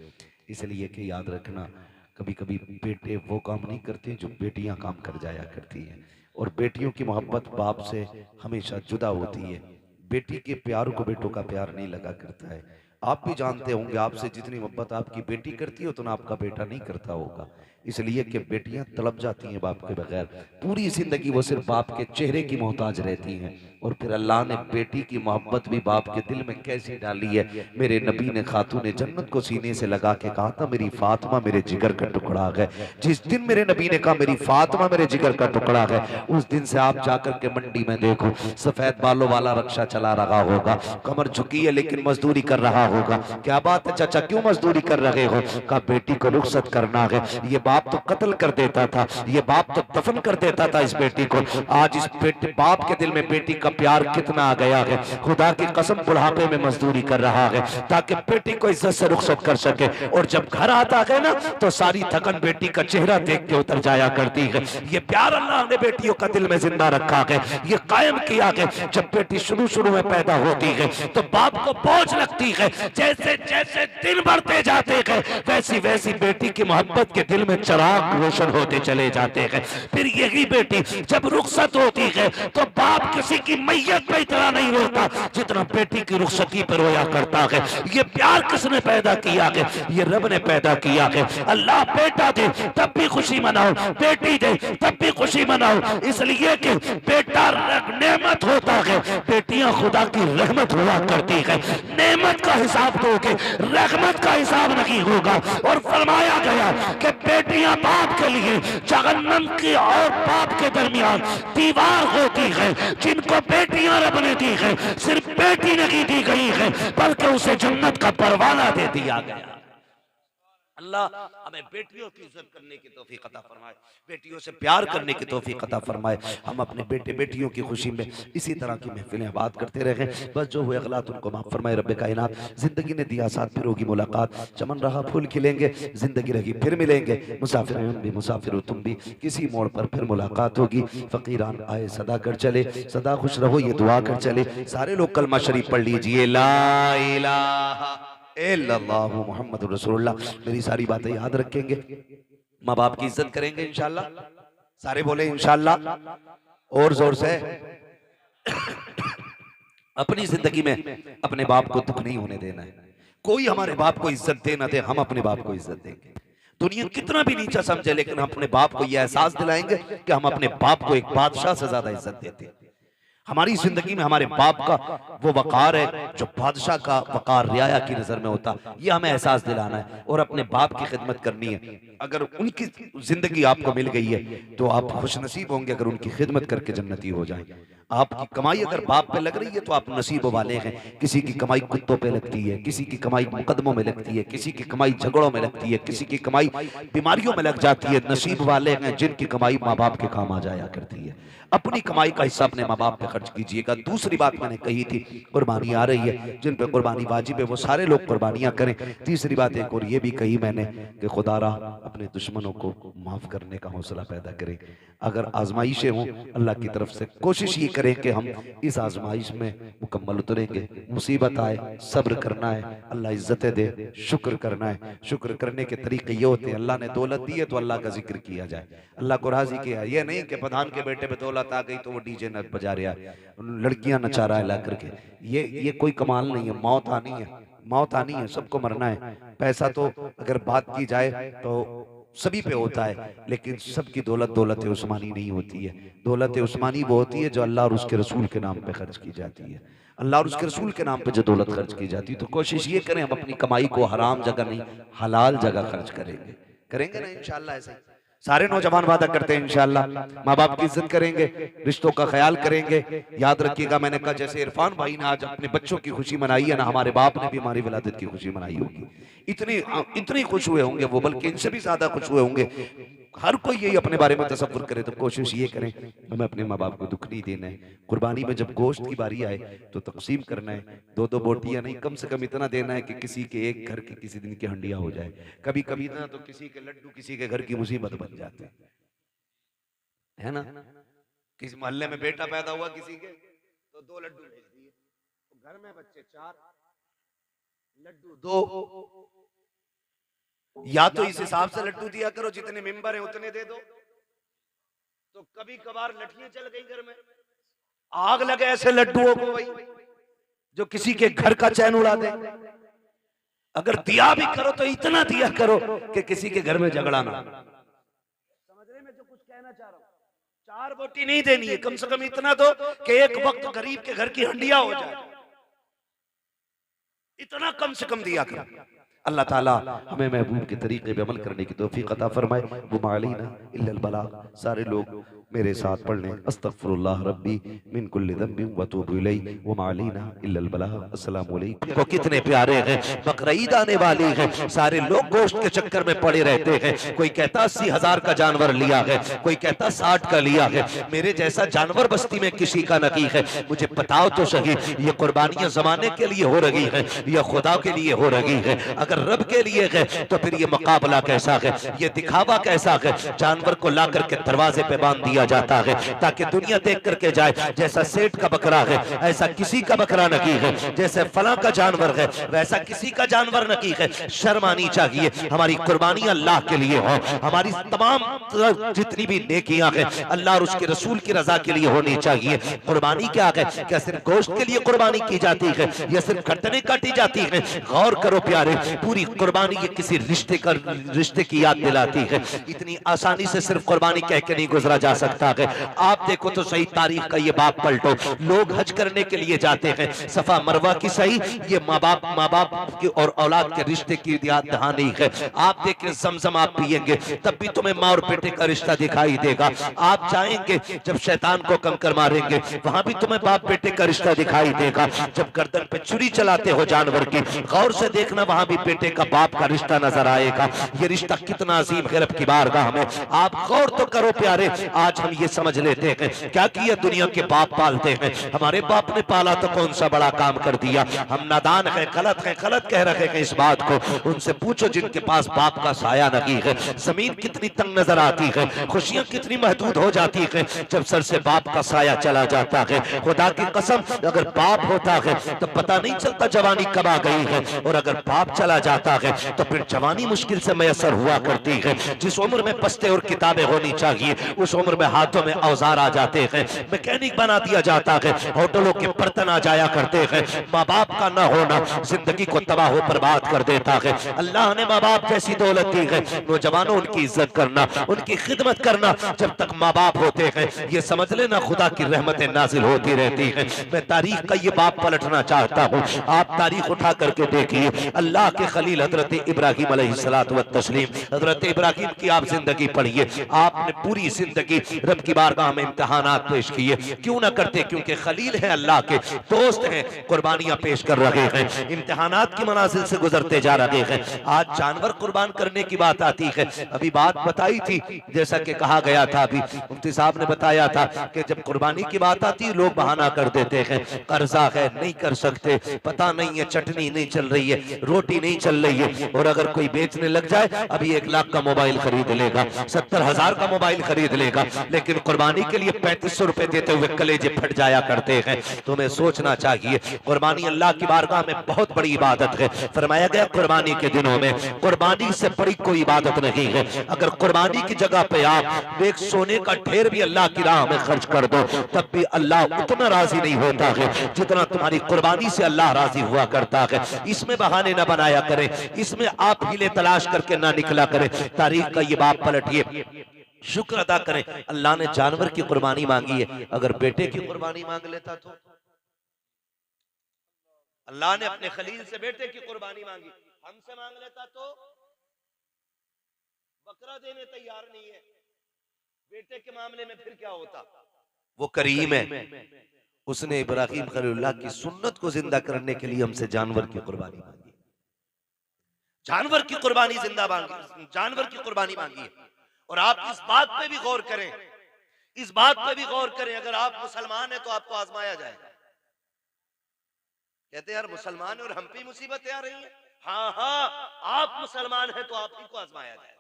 इसलिए कि याद रखना, कभी कभी बेटे वो काम नहीं करते जो बेटियां काम कर जाया करती हैं। और बेटियों की मोहब्बत बाप से हमेशा जुदा होती है। बेटी के प्यार को बेटों का प्यार नहीं लगा करता है। आप भी जानते होंगे, आपसे जितनी मोहब्बत आपकी बेटी करती है उतना आपका बेटा नहीं करता होगा। इसलिए कि बेटियां तड़प जाती हैं बाप के बगैर, पूरी जिंदगी वो सिर्फ बाप के चेहरे की मोहताज रहती हैं। और फिर अल्लाह ने बेटी की मोहब्बत भी बाप के दिल में कैसी डाली है। मेरे नबी ने खातून जन्नत को सीने से लगा के कहा था, मेरी फातिमा मेरे जिगर का टुकड़ा है। जिस दिन मेरे नबी ने कहा मेरी फातिमा मेरे जिगर का टुकड़ा है, उस दिन से आप जाकर के मंडी में देखो, सफेद बालों वाला रक्षा चला रहा होगा, कमर झुकी है लेकिन मजदूरी कर रहा होगा। क्या बात है चाचा, क्यों मजदूरी कर रहे हो? कहा बेटी को रुखसत करना है। ये बाप तो कत्ल कर देता था, ये बाप तो दफन कर देता था इस बेटी को। आज इस बेटे बाप के दिल में बेटी का प्यार कितना आ गया है। खुदा की कसम बुढ़ापे में मजदूरी कर रहा है ताकि बेटी को इज्जत से रुखसत कर सके। और जब घर आता है ना तो सारी थकन बेटी का चेहरा देख के उतर जाया करती है। ये प्यार अल्लाह ने बेटियों का दिल में जिंदा रखा है, ये कायम किया है। जब बेटी शुरू शुरू में पैदा होती है तो बाप को बोझ लगती है, जैसे जैसे दिन बढ़ते जाते हैं वैसी वैसी बेटी की मोहब्बत के दिल में चराग रोशन होते चले जाते हैं। फिर यही बेटी जब रुखसत होती है तो बाप किसी की मैयत पे इतना नहीं रोता जितना बेटी की रुखसती पर रोया करता है। ये प्यार किसने पैदा किया है? ये रब ने पैदा किया है। अल्लाह बेटा दे तब भी खुशी मनाओ, बेटी दे तब भी खुशी मनाओ, इसलिए कि बेटा नेमत होता है, बेटियां खुदा की रहमत हुआ करती है। नेमत का हिसाब दोगे, रहमत का हिसाब नहीं होगा। और फरमाया गया कि बेटियां बाप के लिए जहन्नम की और बाप के दरमियान दीवार होती है। जिनको बेटियां रब ने दी है, सिर्फ बेटी नहीं दी गई है बल्कि उसे जन्नत का परवाना दे दिया गया। अल्लाह हमें बेटियों की इज्जत करने की तौफीक अता फरमाए, बेटियों से प्यार करने की तौफीक अता फरमाए। हम अपने बेटे बेटियों की खुशी में इसी तरह की महफिलें बात करते रहे। बस जो हुए गलत उनको माफ फरमाए रब्बे कायनात। जिंदगी ने दिया साथ, फिर होगी मुलाकात, चमन रहा फूल खिलेंगे, जिंदगी रही फिर मिलेंगे। मुसाफिर हम भी, मुसाफिर हो तुम भी, किसी मोड़ पर फिर मुलाकात होगी। फकीरान आए सदा कर चले, सदा खुश रहो ये दुआ कर चले। सारे लोग कलमा शरीफ पढ़ लीजिए, ला इलाहा इल्लल्लाहु मुहम्मदुर रसूलुल्लाह। मेरी सारी बातें याद रखेंगे, माँ बाप की इज्जत करेंगे इंशाल्लाह। सारे बोले इंशाल्लाह और जोर से। अपनी जिंदगी में अपने बाप को दुख नहीं होने देना है। कोई हमारे बाप को इज्जत दे ना दे, हम अपने बाप को इज्जत देंगे। दुनिया कितना भी नीचा समझे लेकिन हम अपने बाप को यह एहसास दिलाएंगे कि हम अपने बाप को एक बादशाह से ज्यादा इज्जत देते हैं। हमारी जिंदगी में हमारे बाप का वो वकार है जो बादशाह का वकार रियाया की नजर में होता, ये हमें एहसास दिलाना है और अपने बाप की खिदमत करनी है। अगर उनकी जिंदगी आपको मिल गई है तो आप खुशनसीब होंगे अगर उनकी खिदमत करके जन्नती हो जाए। आपकी कमाई अगर बाप पे लग रही है तो आप नसीब वाले हैं। किसी की कमाई कुत्तों पे लगती है, किसी की कमाई मुकदमों में लगती है, किसी की कमाई झगड़ों में लगती है, किसी की कमाई बीमारियों में लग जाती है। नसीब वाले हैं जिनकी कमाई माँ बाप के काम आ जाया करती है। अपनी कमाई का हिस्सा अपने माँ बाप पे खर्च कीजिएगा। दूसरी बात मैंने कही थी, कुर्बानी आ रही है, जिन पे कुर्बानी वाजिब है वो सारे लोग कुर्बानियां करें। तीसरी बात एक और ये भी कही मैंने कि खुदारा अपने दुश्मनों को माफ करने का हौसला पैदा करें। अगर आजमाइशें हों अल्लाह की तरफ से, कोशिश ये करें कि हम इस आजमाइश में मुकम्मल उतरेंगे। मुसीबत आए सब्र करना है, अल्लाह इज्जतें दे शुक्र करना है। शुक्र करने के तरीके ये होते हैं, अल्लाह ने दौलत दी है तो अल्लाह का जिक्र किया जाए, अल्लाह को राजी किया। ये नहीं कि प्रधान के बेटे पे दौलत आ गई तो वो डीजे न बजा रहा है, लड़कियां नचा रहा है ला करके। ये कोई कमाल नहीं है। मौत आनी है, मौत आनी है, सबको मरना है। पैसा तो अगर बात की जाए तो सभी पे होता है, लेकिन सबकी दौलत दौलत उस्मानी नहीं होती है। दौलत उस्मानी वो होती है जो अल्लाह और उसके रसूल के नाम पे खर्च की जाती है। अल्लाह और उसके रसूल के नाम पे जो दौलत खर्च की जाती है, तो कोशिश ये करें हम अपनी कमाई को हराम जगह नहीं हलाल जगह खर्च करेंगे। करेंगे ना इंशाल्लाह। ऐसे सारे नौजवान वादा करते हैं इंशाल्लाह माँ बाप की इज्जत करेंगे, रिश्तों का ख्याल करेंगे। याद रखिएगा मैंने कहा जैसे इरफान भाई ने आज अपने बच्चों की खुशी मनाई है ना, हमारे बाप ने भी हमारी विलादत की खुशी मनाई होगी। इतनी खुश हुए होंगे वो, बल्कि इनसे भी ज्यादा खुश हुए होंगे। हर कोई यही अपने बारे में तसव्वुर करे, तो कोशिश ये करें हमें अपने माँ बाप को दुख नहीं देना है। कुर्बानी में जब गोश्त की बारी आए तो तकसीम करना है, दो दो बोटियां नहीं, कम से कम इतना देना है कि किसी के एक घर की किसी दिन की हंडिया हो जाए। कभी कभी ना तो किसी के लड्डू किसी के घर की मुसीबत बन जाते है ना। किसी मोहल्ले में बेटा पैदा हुआ किसी के, तो 2 लड्डू भेज दिए, तो घर में बच्चे 4, लड्डू 2। या तो इस हिसाब से लड्डू दिया करो जितने मेंबर हैं उतने दे दो। तो कभी कभार लठियां चल गई घर में, आग लगे ऐसे लड्डुओं को भाई जो किसी के घर का चैन उड़ा दे। अगर दिया भी करो तो इतना दिया करो कि किसी के घर में झगड़ा ना। कहना चाह रहा हूँ, 4 बोटी नहीं देनी है, कम से कम इतना दो कि एक वक्त गरीब के घर की हंडिया हो जाए, इतना कम से कम दिया करो। अल्लाह ताला हमें महबूब के तरीके पे अमल करने की तौफीक अता फरमाए। वो मालीना इल्लल बलाग। सारे लोग मेरे साथ पढ़ लें, अस्तगफिरुल्लाह रब्बी मिन कुल्लि ज़ंबिन व तूबु इलैहि व मा अलैना इल्लल बलाग। अस्सलामु अलैकुम। को कितने प्यारे हैं, बकरीद आने वाली है, सारे लोग गोश्त के चक्कर में पड़े रहते हैं। कोई कहता 80,000 का जानवर लिया है, कोई कहता 60 का लिया है। मेरे जैसा जानवर बस्ती में किसी का नहीं है। मुझे बताओ तो सही, ये कुर्बानियां जमाने के लिए हो रही है या खुदा के लिए हो रही है? अगर रब के लिए है तो फिर ये मुकाबला कैसा है, ये दिखावा कैसा है? जानवर को ला करके दरवाजे पे बांध दिया जाता है ताकि दुनिया देख करके जाए जैसा सेठ का बकरा है ऐसा किसी का बकरा नहीं है, जैसे फला का जानवर है वैसा किसी का जानवर नहीं है। शर्म आनी चाहिए। हमारी कुर्बानी अल्लाह के लिए हो, हमारी तमाम जितनी भी नेकियां हैं अल्लाह और उसके रसूल की रजा के लिए होनी चाहिए। कुर्बानी क्या है? क्या सिर्फ गोश्त के लिए कुर्बानी की जाती है या सिर्फ गर्दनें काटी जाती है? गौर करो प्यारे, पूरी कुर्बानी ये किसी रिश्ते की याद दिलाती है। इतनी आसानी से सिर्फ कुर्बानी कह के नहीं गुजरा जा सकता है। आप देखो तो सही, तारीख का ये बाप पलटो, लोग हज करने के लिए जाते हैं, सफा मरवा की सही, ये माँ बाप की और औलाद के रिश्ते की याद दहानी है। आप देखें ज़मज़म आप पियेंगे तब भी तुम्हें माँ और बेटे का रिश्ता दिखाई देगा। आप जाएंगे जब शैतान को कंकर मारेंगे वहां भी तुम्हें बाप बेटे का रिश्ता दिखाई देगा। जब गर्दन पे छुरी चलाते हो जानवर की, गौर से देखना वहां भी बेटे का बाप का रिश्ता नजर आएगा। ये रिश्ता कितना अजीम है रब की बारगाह में। आप गौर तो करो प्यारे, आज हम ये समझ लेते हैं क्या किया दुनिया के बाप पालते हैं, हमारे बाप ने पाला तो कौन सा बड़ा काम कर दिया। हम नादान हैं, गलत कह रहे हैं इस बात को। उनसे पूछो जिनके पास बाप का साया नहीं है, जमीन कितनी तंग नजर आती है, खुशियां कितनी महदूद हो जाती है जब सर से बाप का साया चला जाता है। खुदा की कसम, अगर बाप होता है तो पता नहीं चलता जवानी कब आ गई है, और अगर बाप चला जाता है तो फिर जवानी मुश्किल से मैसर हुआ करती है। जिस उम्र में पस्ते और किताबें होनी चाहिए उस उम्र में हाथों में औजार आ जाते हैं, मैकेनिक बना दिया जाता है, होटलों के बर्तन आ जाया करते हैं। माँ बाप का न होना जिंदगी को तबाह हो बर्बाद कर देता है। अल्लाह ने माँ बाप जैसी दौलत दी है, नौजवानों उनकी इज्जत करना, उनकी खिदमत करना। जब तक माँ बाप होते हैं ये समझ लेना खुदा की रहमतें नाजिल होती रहती हैं। मैं तारीख का ये बाप पलटना चाहता हूँ। आप तारीख उठा करके देखिए, अल्लाह के खलील हजरत इब्राहिम अलैहिस्सलातु वत्तस्लीम, हजरत इब्राहिम की आप जिंदगी पढ़िए। आपने पूरी जिंदगी रब की बारगाह में इम्तिहानात पेश किए, क्यों ना करते? क्योंकि खलील हैं, अल्लाह के दोस्त हैं, कुर्बानियां पेश कर रहे हैं, इम्तिहानात की मनाजिल से गुजरते जा रहे हैं। आज जानवर कुर्बान करने की बात आती है। अभी बात बताई थी, जैसा कि कहा गया था, अभी मुफ्ती साहब ने बताया था कि जब कुर्बानी की बात आती है लोग बहाना कर देते हैं, कर्जा है नहीं कर सकते, पता नहीं है चटनी नहीं चल रही है, रोटी नहीं चल रही है। और अगर कोई बेचने लग जाए, अभी 1 लाख का मोबाइल खरीद लेगा, 70,000 का मोबाइल खरीद लेगा, लेकिन कुर्बानी के लिए 3500 रुपए देते हुए कलेजे फट जाया करते हैं। तुम्हें सोचना चाहिए, कुर्बानी अल्लाह की बारगाह में बहुत बड़ी इबादत है। फरमाया गया कुर्बानी के दिनों में कुर्बानी से बड़ी कोई इबादत नहीं है। अगर कुर्बानी की जगह पे आप एक सोने का ढेर भी अल्लाह की राह में खर्च कर दो तब भी अल्लाह उतना राजी नहीं होता है जितना तुम्हारी कुर्बानी से अल्लाह राजी हुआ करता है। इसमें बहाने न बनाया करें, इसमें आप हीले तलाश करके ना निकला करें। तारीख का ये बाप पलटिए, शुक्र अदा करें अल्लाह ने जानवर की कुर्बानी मांगी है। अगर बेटे की कुर्बानी मांग लेता तो अल्लाह ने अपने खलील से बेटे की कुर्बानी मांगी, हमसे मांग लेता तो बकरा देने तैयार नहीं है। बेटे के मामले में फिर क्या होता? वो करीम है, उसने इब्राहिम खलीलुल्लाह की सुन्नत को जिंदा करने के लिए हमसे जानवर की कुर्बानी मांगी, जानवर की कुर्बानी जिंदा मांगी, जानवर की कुर्बानी मांगी है। और आप इस बात पे भी गौर करें, इस बात पे भी गौर करें, अगर आप मुसलमान हैं तो आपको आजमाया जाएगा। कहते हैं यार मुसलमान और हम पे मुसीबतें आ रही हैं। हाँ हाँ, आप मुसलमान हैं तो आप ही को आजमाया जाएगा।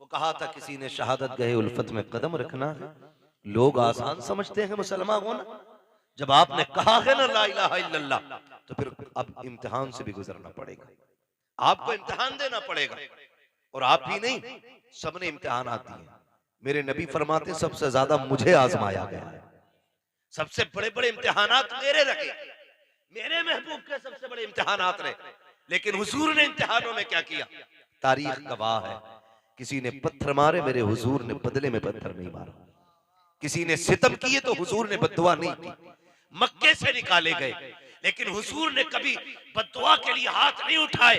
वो कहा था किसी ने, शहादत गए उल्फत में कदम रखना है। लोग आसान समझते हैं मुसलमान होना, जब आपने कहा है ना ला इलाहा इल्लल्लाह तो फिर अब इम्तिहान से भी गुजरना पड़ेगा, आपको इम्तिहान देना पड़ेगा। और आप ही नहीं, सबने इम्तिहान आती है। मेरे नबी फरमाते सबसे ज्यादा मुझे आजमाया गया है, सबसे बड़े बड़े इम्तिहानात मेरे रहे, मेरे महबूब के सबसे बड़े इम्तिहानात रहे। लेकिन हुजूर ने इम्तिहानों में क्या किया? तारीख गवाह है। किसी ने पत्थर मारे, मेरे हुजूर ने बदले में पत्थर नहीं मारा। किसी ने सितम किए तो हुजूर ने बद्दुआ नहीं की। मक्के से निकाले गए, लेकिन हुजूर ने कभी बद्दुआ के लिए हाथ नहीं उठाए।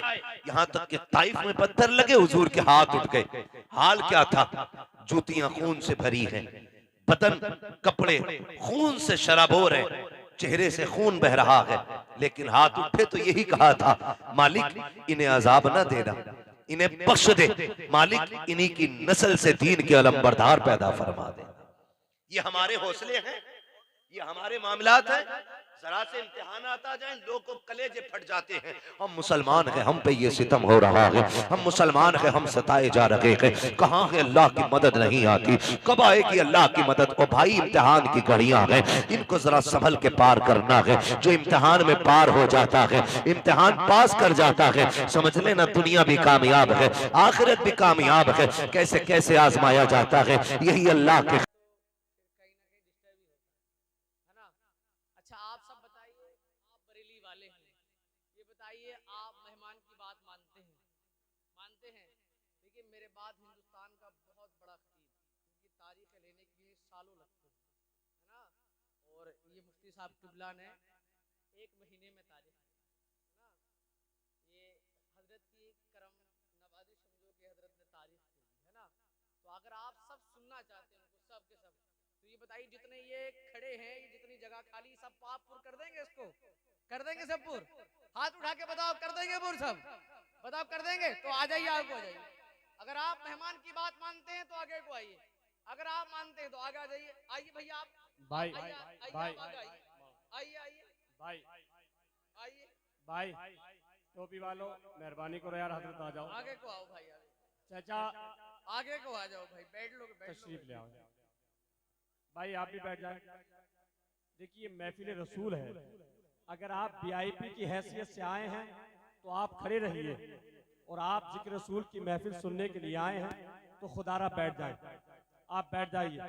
यहाँ तक कि ताइफ में पत्थर लगे, हुजूर के हाथ उठ गए। हाल क्या था? जूतियां खून से भरी हैं, बदन कपड़े खून से शराबोर हैं, चेहरे से खून बह रहा है, लेकिन हाथ उठे तो यही कहा था, मालिक इन्हें अजाब ना देना, इन्हें बख्श दे, मालिक इन्हीं की नस्ल से दीन के अलंबरदार पैदा फरमा दे। ये हमारे हौसले हैं, ये हमारे मामलात हैं। जरा से इम्तिहान आता जाए, लोगों को कलेजे फट जाते हैं। हम मुसलमान हैं, हम पे ये सितम हो रहा है, हम मुसलमान हैं, हम सताए जा रहे हैं। कहाँ है अल्लाह की मदद नहीं आती? कब आएगी अल्लाह की मदद? ओ भाई, इम्तिहान की घड़ियां हैं, इनको जरा संभल के पार करना है। जो इम्तिहान में पार हो जाता है, इम्तिहान पास कर जाता है, समझ लेना दुनिया भी कामयाब है, आखिरत भी कामयाब है। कैसे कैसे आजमाया जाता है, यही अल्लाह के साहब किबला ने 1 महीने में तारीख है ना, ये हजरत की करम नवाजी समझो कि हजरत ने तारीफ की है ना। तो अगर आप सब सुनना चाहते हैं उनको सब के सब, तो ये बताइए जितने ये खड़े हैं, ये जितनी जगह खाली, सब आप पुर कर देंगे? इसको कर देंगे सब पुर? हाथ उठा के बताओ, कर देंगे पुर सब? बताओ कर देंगे? तो आ जाइए, आगे आ जाइए। अगर आप मेहमान की बात मानते हैं तो आगे को आइए, अगर आप मानते हैं तो आगे आ जाइए। आइए भैया, आप भाई भाई भाई आइए आइए भाई आइए भाई टोपी वालों, मेहरबानी करो यार, हजरत आ जाओ। आगे को आओ भाई, आगे चाचा आगे को आ जाओ भाई, बैठ लो बैठ लो। तशरीफ ले आओ भाई, आप भी बैठ जाए। देखिए महफिल रसूल है, अगर आप वीआईपी की हैसियत से आए हैं तो आप खड़े रहिए, और आप जिक्र रसूल की महफिल सुनने के लिए आए हैं तो खुदारा बैठ जाए। आप बैठ जाइए।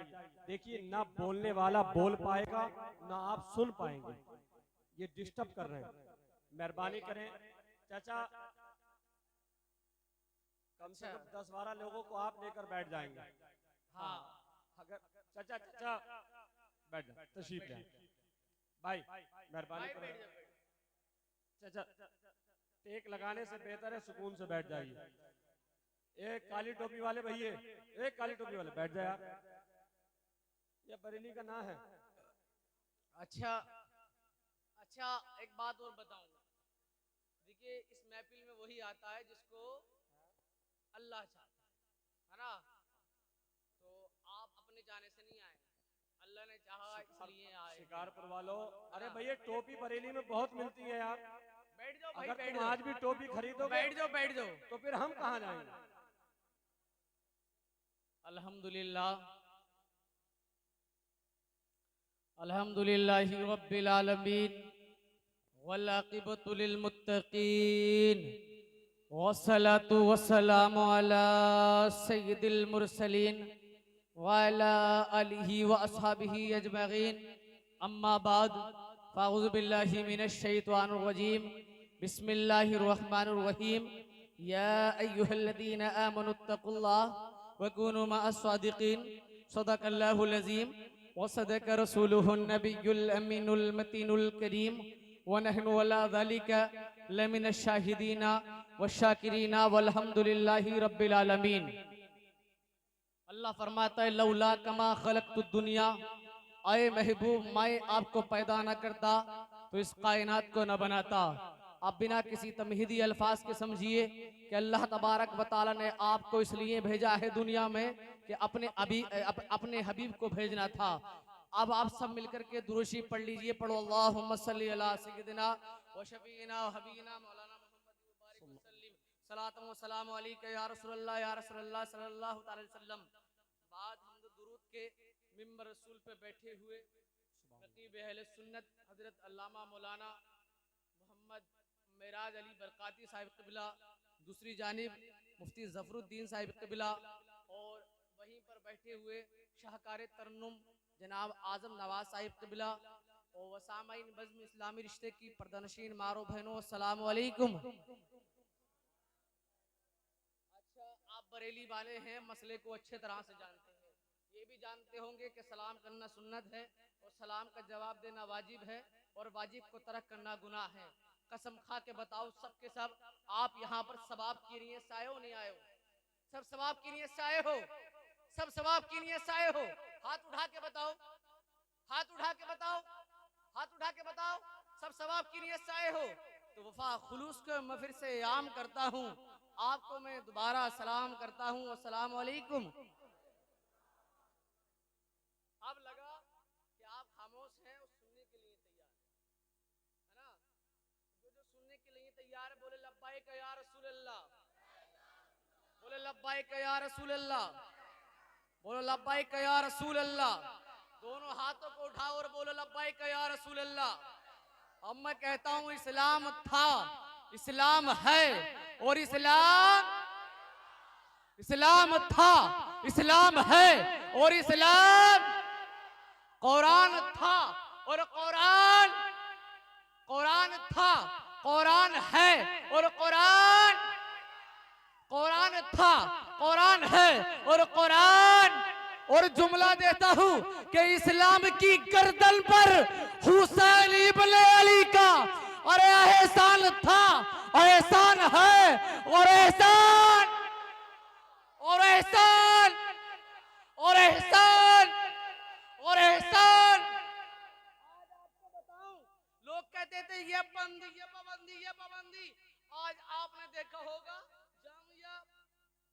देखिए ना बोलने वाला बोल पाएगा, ना आप सुन पाएंगे, ये डिस्टर्ब कर रहे हैं। मेहरबानी करें चाचा, कम से कम 10-12 लोगों को आप लेकर बैठ जाएंगे। हाँ, अगर चाचा चाचा बैठ जाए, तशरीफ ले भाई, मेहरबानी करें चाचा, टेक लगाने से बेहतर है सुकून से बैठ जाइए। एक काली टोपी वाले भैया, एक काली टोपी वाले बैठ जाए यार, ये बरेली का ना है। अच्छा अच्छा, एक बात और बताऊंगा। देखिए इस महफिल में वही आता है जिसको अल्लाह चाहता है ना। तो आप अपने जाने से नहीं आए, अल्लाह ने चाहा इसलिए आए। शिकारपुर वालों, अरे भैया टोपी बरेली में बहुत मिलती है यार, बैठ जाओ भाई, अगर बैठ तुम जाओ, आज भी टोपी खरीदोगे बैठ जाओ बैठ जाओ। तो फिर हम कहाँ जाएंगे? अल्हम्दुलिल्लाह अल्हम्दुलिल्लाहि रब्बिल आलमीन वल आक़िबतु लिल मुत्तक़ीन वस्सलातु वस्सलामु अला सय्यिदिल मुरसलीन व अला आलिहि व अस्हाबिहि अजमईन। अम्मा बाद, फ़अऊज़ु बिल्लाहि मिनश शैतानिर रजीम। बिस्मिल्लाहिर रहमानिर रहीम। या अय्युहल्लज़ीना आमनुत्तक़ुल्लाह व कूनू मअस सादिक़ीन। सदक़ल्लाहुल अज़ीम व सदक़ रसूलुहुन नबियुल अमीनुल मतीनुल करीम व नहनु अला ज़ालिका लमिनश शाहिदीना व शाकिरीना वल्हम्दुलिल्लाहि रब्बिल आलमीन। अल्लाह फरमाता है, लौला कमा खलक़तुद दुनिया, आए महबूब मैं आपको पैदा न करता तो इस कायनात को न बनाता। आप बिना किसी तमहीदी अल्फाज के समझिए कि अल्लाह तबारक व तआला ने आपको इसलिए भेजा है दुनिया में कि अपने हबीब को भेजना था। अब आप सब मिलकर के दुरूशी पढ़ लीजिए, पढ़ो अल्लाहुम्मा सल्ली अला सय्यिदिना व शफीना व हबीबना मौलाना मुहम्मद मुबारक वसल्लिम सलातु व सलामु अलैका या रसूलल्लाह सल्लल्लाहु अलैहि वसल्लम। बाद हमद दुरूद के मिंबर रसूल पे बैठे हुए नकीब अहले सुन्नत हजरत अल्लामा मौलाना मोहम्मद मेराज अली बरकाती साहिब क़िबला, दूसरी जानिब मुफ्ती ज़फ़रुद्दीन साहिब क़िबला, और वहीं पर बैठे हुए शाहकार तरन्नुम जनाब आज़म नवाज साहिब क़िबला, और वसामाइन बज़्म इस्लामी रिश्ते की पर्दानशीन मारो बहनों, अस्सलामु अलैकुम। अच्छा, आप बरेली वाले हैं, मसले को अच्छे तरह से जानते हैं। ये भी जानते होंगे कि सलाम करना सुन्नत है और सलाम का जवाब देना वाजिब है और वाजिब को तरक करना गुनाह है। कसम खा के बताओ सब के सब, आप यहाँ पर सवाब की नीयत से आए हो नहीं आए हो? सब सवाब की नीयत से आए हो? सब सवाब की नीयत से आए हो? हाथ उठा के बताओ, हाथ उठा के बताओ, हाथ उठा के बताओ, सब सवाब की नीयत से आए हो? तो वफा खुलूस को मैं फिर से याम करता हूँ, आपको मैं दोबारा सलाम करता हूँ, अस्सलाम वालेकुम। अब लगा कि आप खामोश हैं और सुनने के लिए तैयार है ना? जो सुनने के लिए तैयार है बोले लब्बाइक या रसूल अल्लाह, बोले लब्बाइक या रसूल अल्लाह, बोलो लब्बाइक या रसूल अल्लाह। दोनों हाथों को उठाओ और बोलो लब्बाइक या रसूल अल्लाह। अब मैं कहता हूं इस्लाम था, इस्लाम है और इस्लाम था, इस्लाम है और इस्लाम, कुरान था और कुरान था, कुरान है और कुरान था, कुरान है और कुरान। और जुमला देता हूं कि इस्लाम की गर्दन पर हुसैन इब्ने अली का और एहसान था, एहसान है और एहसान और एहसान और एहसान और एहसान। आज आपको बताऊं, लोग कहते थे ये बंदी, ये पाबंदी, ये पाबंदी। आज आपने देखा होगा जामिया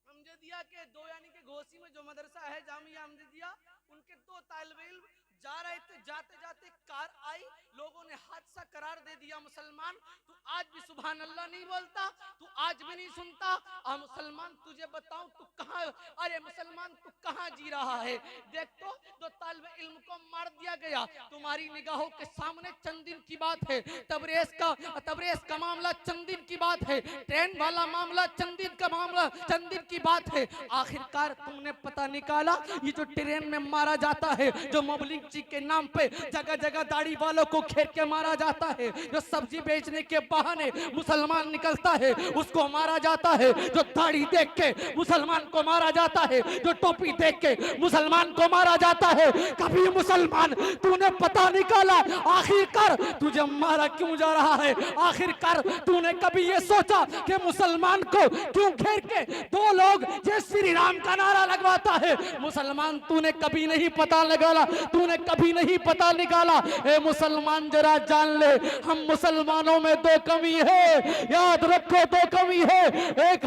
अहमदिया के दो, यानी कि घोसी में जो मदरसा है जामिया अहमदिया, उनके दो तालिब इल्म जा रहे थे, जाते जाते कार आई, लोगों ने हादसा करार दे दिया। मुसलमान तू आज भी सुभान अल्लाह नहीं बोलता, तू आज भी नहीं सुनता। मुसलमान तुझे बताऊं तू कहां, अरे मुसलमान तू कहां जी रहा है? देख तो दो तालिब इल्म को मार दिया गया तुम्हारी निगाहों के सामने। चंद दिन की बात है, तबरेज का मामला चंद दिन की बात है, ट्रेन वाला मामला चंद दिन का मामला चंद दिन की बात है। आखिरकार तुमने पता निकाला ये जो ट्रेन में मारा जाता है, जो मोबलिंग के नाम पे जगह जगह दाढ़ी वालों को घेर के मारा जाता है, जो सब्जी बेचने के बहाने मुसलमान निकलता है उसको मारा जाता है, जो दाढ़ी देख के मुसलमान को मारा जाता है, जो टोपी देख के मुसलमान को मारा जाता है। कभी मुसलमान तूने पता निकाला आखिरकार तुझे मारा क्यों जा रहा है? आखिरकार तूने कभी ये सोचा कि मुसलमान को क्यों घेर के दो लोग जय श्री राम का नारा लगवाता है? मुसलमान तूने कभी नहीं पता निकाला, तूने कभी नहीं पता निकाला। ए मुसलमान जरा जान ले, हम मुसलमानों में दो कमी है, याद रखो दो कमी है। एक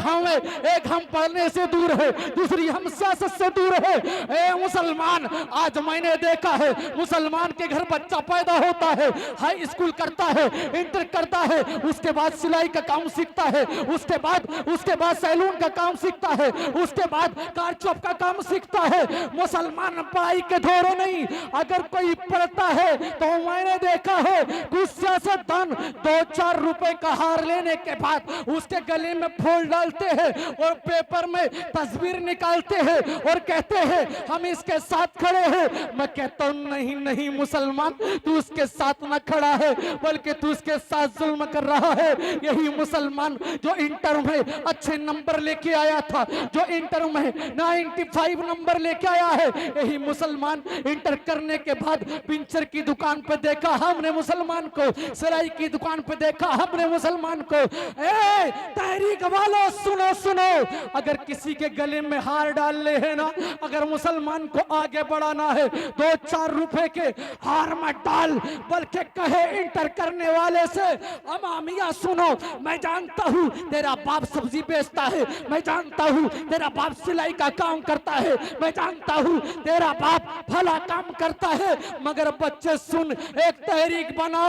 हम पढ़ने से दूर है, दूसरी हम सियासत से दूर है। ए मुसलमान, आज मैंने देखा है मुसलमान के घर बच्चा पैदा होता है, हाई स्कूल करता है, इंटर करता है, उसके बाद सिलाई का काम सीखता है, उसके बाद सैलून का काम सीखता है, उसके बाद कार चौप का काम सीखता है। मुसलमान पढ़ाई के धोरे नहीं, अगर कोई पढ़ता है तो मैंने देखा है कुछ सियासतदान 2-4 रुपए का हार लेने के बाद उसके गले में फूल डालते हैं और पेपर में तस्वीर निकालते हैं और कहते हैं हम इसके साथ खड़े हैं। मैं कहता हूं नहीं नहीं मुसलमान, तू उसके साथ न खड़ा है बल्कि तू उसके साथ जुल्म कर रहा है। यही मुसलमान जो इंटर में अच्छे नंबर लेके आया था, जो इंटर में 95 नंबर लेके आया है, यही मुसलमान इंटर करने के बाद पिंचर की दुकान पे देखा हमने मुसलमान को, सिलाई की दुकान पे देखा हमने मुसलमान को। ए तहरीक वालों सुनो सुनो, अगर किसी के गले में हार डालने हैं ना, अगर मुसलमान को आगे बढ़ाना है 2-4 रुपए के हार मत डाल, बल्कि कहे इंटर करने वाले से अमामिया सुनो, मैं जानता हूं तेरा बाप सब्जी बेचता है, मैं जानता हूं तेरा बाप सिलाई का काम करता है, मैं जानता हूं तेरा बाप भला काम करता है, मगर बच्चे सुन, एक तहरीक बनाओ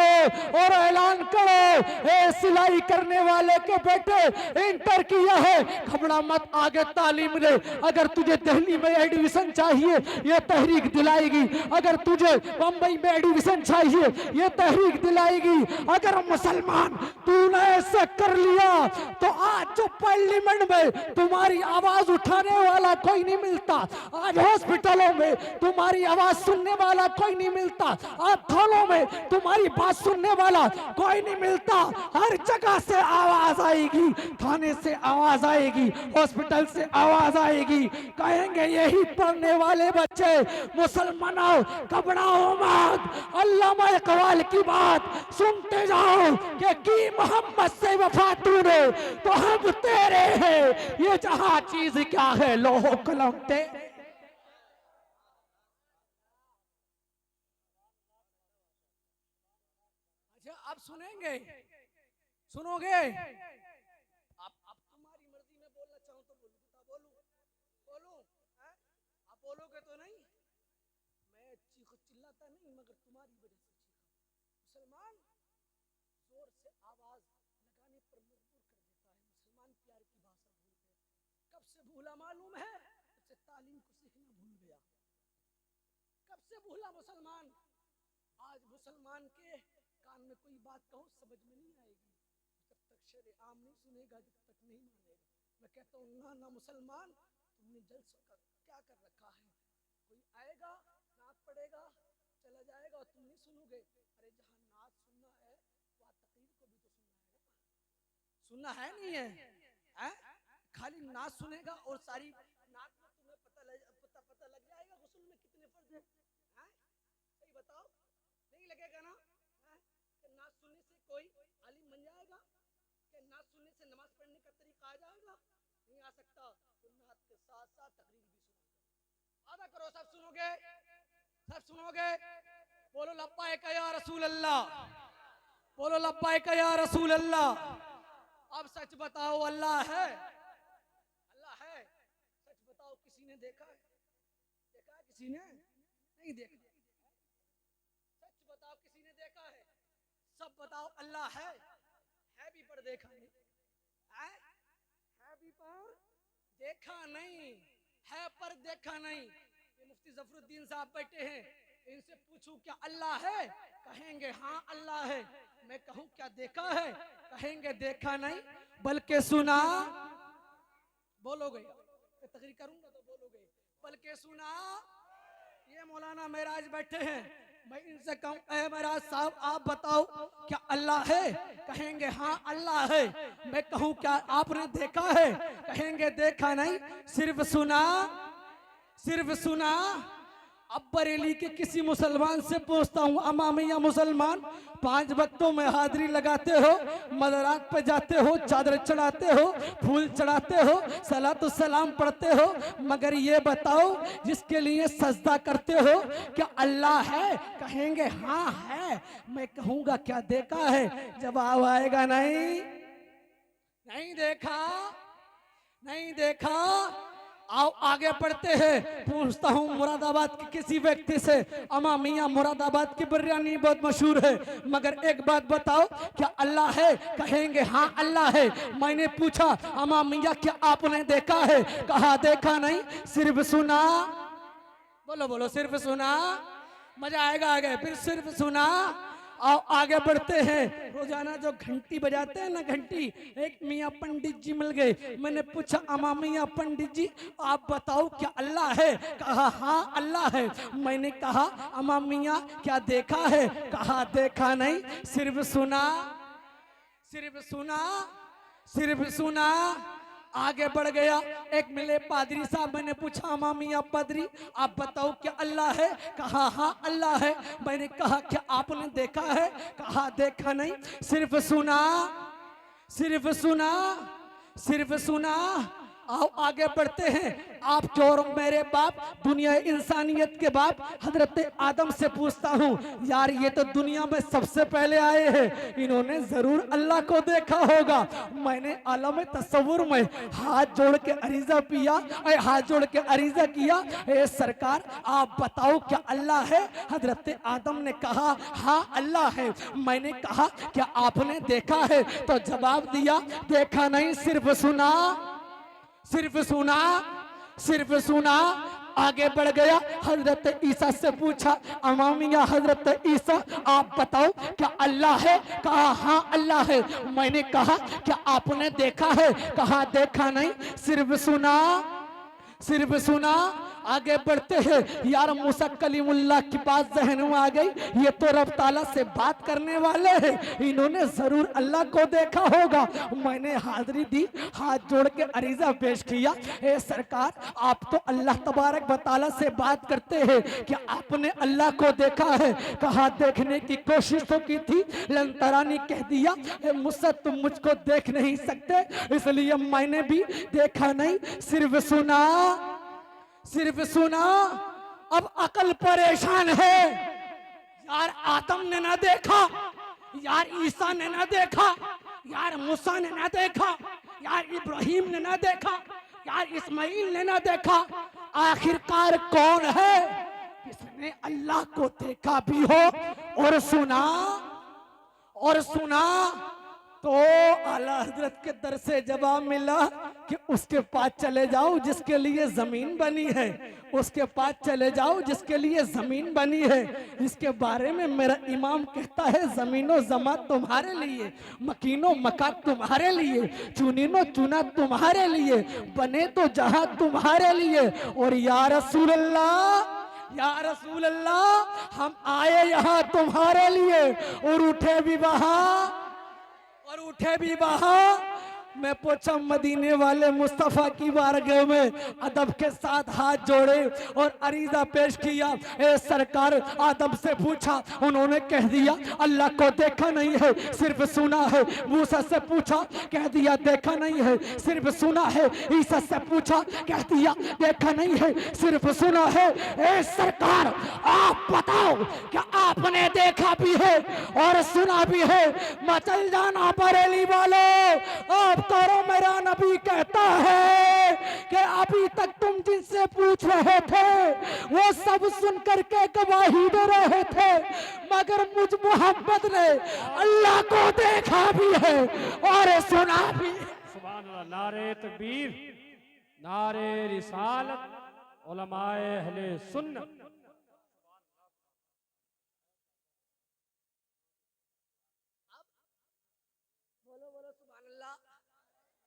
और ऐलान करो, ए सिलाई करने वाले के बेटे इंटर किया है, घबरा मत, आगे तालीम ले। अगर तुझे दिल्ली में एडमिशन चाहिए ये तहरीक दिलाएगी, अगर तुझे बंबई में एडमिशन चाहिए ये तहरीक दिलाएगी। अगर मुसलमान तूने ऐसा कर लिया तो आज जो पार्लियामेंट में तुम्हारी आवाज उठाने वाला कोई नहीं मिलता, आज हॉस्पिटलों में तुम्हारी आवाज सुनने वाला कोई नहीं मिलता, आप थानों में तुम्हारी बात सुनने वाला कोई नहीं मिलता। हर जगह से आवाज आएगी, थाने से आवाज आएगी, हॉस्पिटल से आवाज आएगी, कहेंगे यही पढ़ने वाले बच्चे मुसलमानों घबराओ मत, अल्लामा इकबाल की बात सुनते जाओ कि की मोहम्मद से वफा तूने तो हम तेरे हैं, ये जहां चीज क्या है लोहो कलम ते। अच्छा आप सुनेंगे, सुनोगे? आप तुम्हारी मर्जी में बोलना चाहूं तो बोलूं हैं? आप बोलोगे तो नहीं, मैं चिल्लाता नहीं मगर तुम्हारी वजह से चीखा। मुसलमान जोर से आवाज लगाने पर मजबूर कर देता है, मुसलमान प्यार की भाषा भूल गया। कब से भूला मालूम है? उससे तालीम को सीखना भूल गया। कब से भूला मुसलमान? आज मुसलमान के कान में कोई बात कहूं समझ में नहीं आएगी, जब तक शेर आम नहीं सुनेगा, जब तक नहीं मानेगा। मैं कहता हूँ ना मुसलमान, तुमने जलसों का क्या कर रखा है? कोई आएगा, नाच पड़ेगा, चला जाएगा और तुम नहीं सुनोगे। अरे जहाँ नाच सुनना है वहाँ तकरीर को भी तो सुनना है नहीं है? खाली नाच सुनेगा और सारी नाच में तुम्हें पता लग जाएगा गुस्ल में कितने फर्ज हैं? सही बताओ, नहीं लगेगा ना? नाच सुनने से कोई आलिम बन जाएगा? कि नाच सुनने से नमाज पढ़ने का तरीका आ जाएगा? नहीं आ सकता। तो नाच के साथ साथ तकरीर भी सुनो, आधा करो। सब सुनोगे? सब सुनोगे? बोलो लब्बाइक या रसूल अल्लाह, बोलो लब्बाइक या रसूल अल्लाह। अब सच बताओ, अल्लाह है? अल्लाह है? सच बताओ, किसी ने देखा है? देखा है किसी ने? नहीं देखा। सच बताओ, किसी ने देखा है? सब बताओ अल्लाह है भी पर देखा नहीं, है भी पर देखा नहीं, है पर देखा नहीं। ये मुफ्ती जफरुद्दीन साहब बैठे हैं, इनसे पूछूं क्या अल्लाह है? कहेंगे हाँ अल्लाह है। मैं कहूं क्या देखा है? कहेंगे देखा नहीं बल्कि सुना। बोलोगे? तकरीर करूंगा तो बोलोगे बल्कि सुना। ये मौलाना मेराज बैठे हैं, मैं इनसे कहूं ऐ मेराज साहब आप बताओ क्या अल्लाह है? कहेंगे हाँ अल्लाह है। मैं कहूं क्या आपने देखा है? कहेंगे देखा नहीं, सिर्फ सुना, सिर्फ सुना। अब बरेली के किसी मुसलमान से पूछता हूँ, अमामिया मुसलमान 5 वक्तों में हाजिरी लगाते हो, मज़ारात पे जाते हो, चादर चढ़ाते हो, फूल चढ़ाते हो, सलातो सलाम पढ़ते हो, मगर ये बताओ जिसके लिए सजदा करते हो क्या अल्लाह है? कहेंगे हाँ है। मैं कहूँगा क्या देखा है? जवाब आएगा नहीं, नहीं देखा, नहीं देखा। आओ आगे बढ़ते हैं। पूछता हूँ मुरादाबाद के किसी व्यक्ति से, अमा मियाँ मुरादाबाद की बिरयानी बहुत मशहूर है, मगर एक बात बताओ क्या अल्लाह है? कहेंगे हाँ अल्लाह है। मैंने पूछा अमा मियाँ क्या आपने देखा है? कहा देखा नहीं, सिर्फ सुना। बोलो बोलो, सिर्फ सुना। मजा आएगा आगे, फिर सिर्फ सुना। आओ आगे बढ़ते हैं। रोजाना जो घंटी बजाते हैं ना, घंटी, एक मियाँ पंडित जी मिल गए। मैंने पूछा अमा मियाँ पंडित जी आप बताओ क्या अल्लाह है? कहा हाँ अल्लाह है। मैंने कहा अमा मियाँ क्या देखा है? कहा देखा नहीं, सिर्फ सुना, सिर्फ सुना, सिर्फ सुना। आगे बढ़ गया। एक मिले पादरी साहब, मैंने पूछा अमा मियाँ पादरी आप बताओ क्या अल्लाह है? कहा हाँ अल्लाह है। मैंने कहा क्या आपने देखा है? कहा देखा नहीं, सिर्फ सुना, सिर्फ सुना, सिर्फ सुना। आओ आगे बढ़ते हैं। आपके और मेरे बाप, दुनिया इंसानियत के बाप हजरत आदम से पूछता हूँ, यार ये तो दुनिया में सबसे पहले आए हैं, इन्होंने जरूर अल्लाह को देखा होगा। मैंने आलम तस्वुर में हाथ जोड़ के अरीजा पिया, हाथ जोड़ के अरीजा किया, ए सरकार आप बताओ क्या अल्लाह है? हजरत आदम ने कहा हाँ अल्लाह है। मैंने कहा क्या आपने देखा है? तो जवाब दिया देखा नहीं, सिर्फ सुना, सिर्फ सुना, सिर्फ सुना। आगे बढ़ गया। हजरत ईसा से पूछा अमामिया हजरत ईसा आप बताओ क्या अल्लाह है? कहा हाँ अल्लाह है। मैंने कहा क्या आपने देखा है? कहा देखा नहीं, सिर्फ सुना, सिर्फ सुना। आगे बढ़ते हैं। यार मूसा कलीमुल्लाह के पास जहन में आ गई, ये तो रब ताला से बात करने वाले हैं, इन्होंने जरूर अल्लाह को देखा होगा। मैंने हाजिरी दी, हाथ जोड़ के अरीजा पेश किया, ए सरकार आप तो अल्लाह तबारक व तआला से बात करते हैं, क्या आपने अल्लाह को देखा है? कहा देखने की कोशिश तो की थी, लंतरानी कह दिया मुझसे तुम मुझको देख नहीं सकते, इसलिए मैंने भी देखा नहीं, सिर्फ सुना, सिर्फ सुना। अब अकल परेशान है। यार आदम ने ना देखा, यार ईसा ने ना देखा, यार मूसा ने ना देखा, यार इब्राहिम ने ना देखा, यार इस्माइल ने ना देखा, आखिरकार कौन है किसने अल्लाह को देखा भी हो और सुना? और सुना तो आला हजरत के दर से जवाब मिला कि उसके पास चले जाओ जिसके लिए जमीन बनी है, उसके पास चले जाओ जिसके लिए जमीन बनी है। इसके बारे में मेरा इमाम कहता है जमीनो जमा तुम्हारे लिए, मकीनो मका तुम्हारे लिए, चुनीनो चुना तुम्हारे लिए, बने तो जहां तुम्हारे लिए। और या रसूल अल्लाह, या रसूल अल्लाह हम आए यहाँ तुम्हारे लिए और उठे भी वहां, और उठे भी वहां। मैं पूछा मदीने वाले मुस्तफा की बारगाह में अदब के साथ हाथ जोड़े और अरीजा पेश किया, ए सरकार आदम से पूछा, उन्होंने कह दिया अल्लाह को देखा नहीं है, सिर्फ सुना है। मूसा से पूछा, कह दिया देखा नहीं है, सिर्फ सुना है। ईसा से पूछा, कह दिया देखा नहीं है, सिर्फ सुना है। ए सरकार आप बताओ क्या आपने देखा भी है और सुना भी है? मचल जाना बरेली वाले, आप करो, मेरा नबी कहता है कि अभी तक तुम जिनसे पूछ रहे थे वो सब सुन करके गवाही दे रहे थे, मगर मुझ मोहम्मद ने अल्लाह को देखा भी है और सुना भी है। सुभान अल्लाह। नारे तकबीर, नारे रिसालत, उलमाए अहले सुन्नत।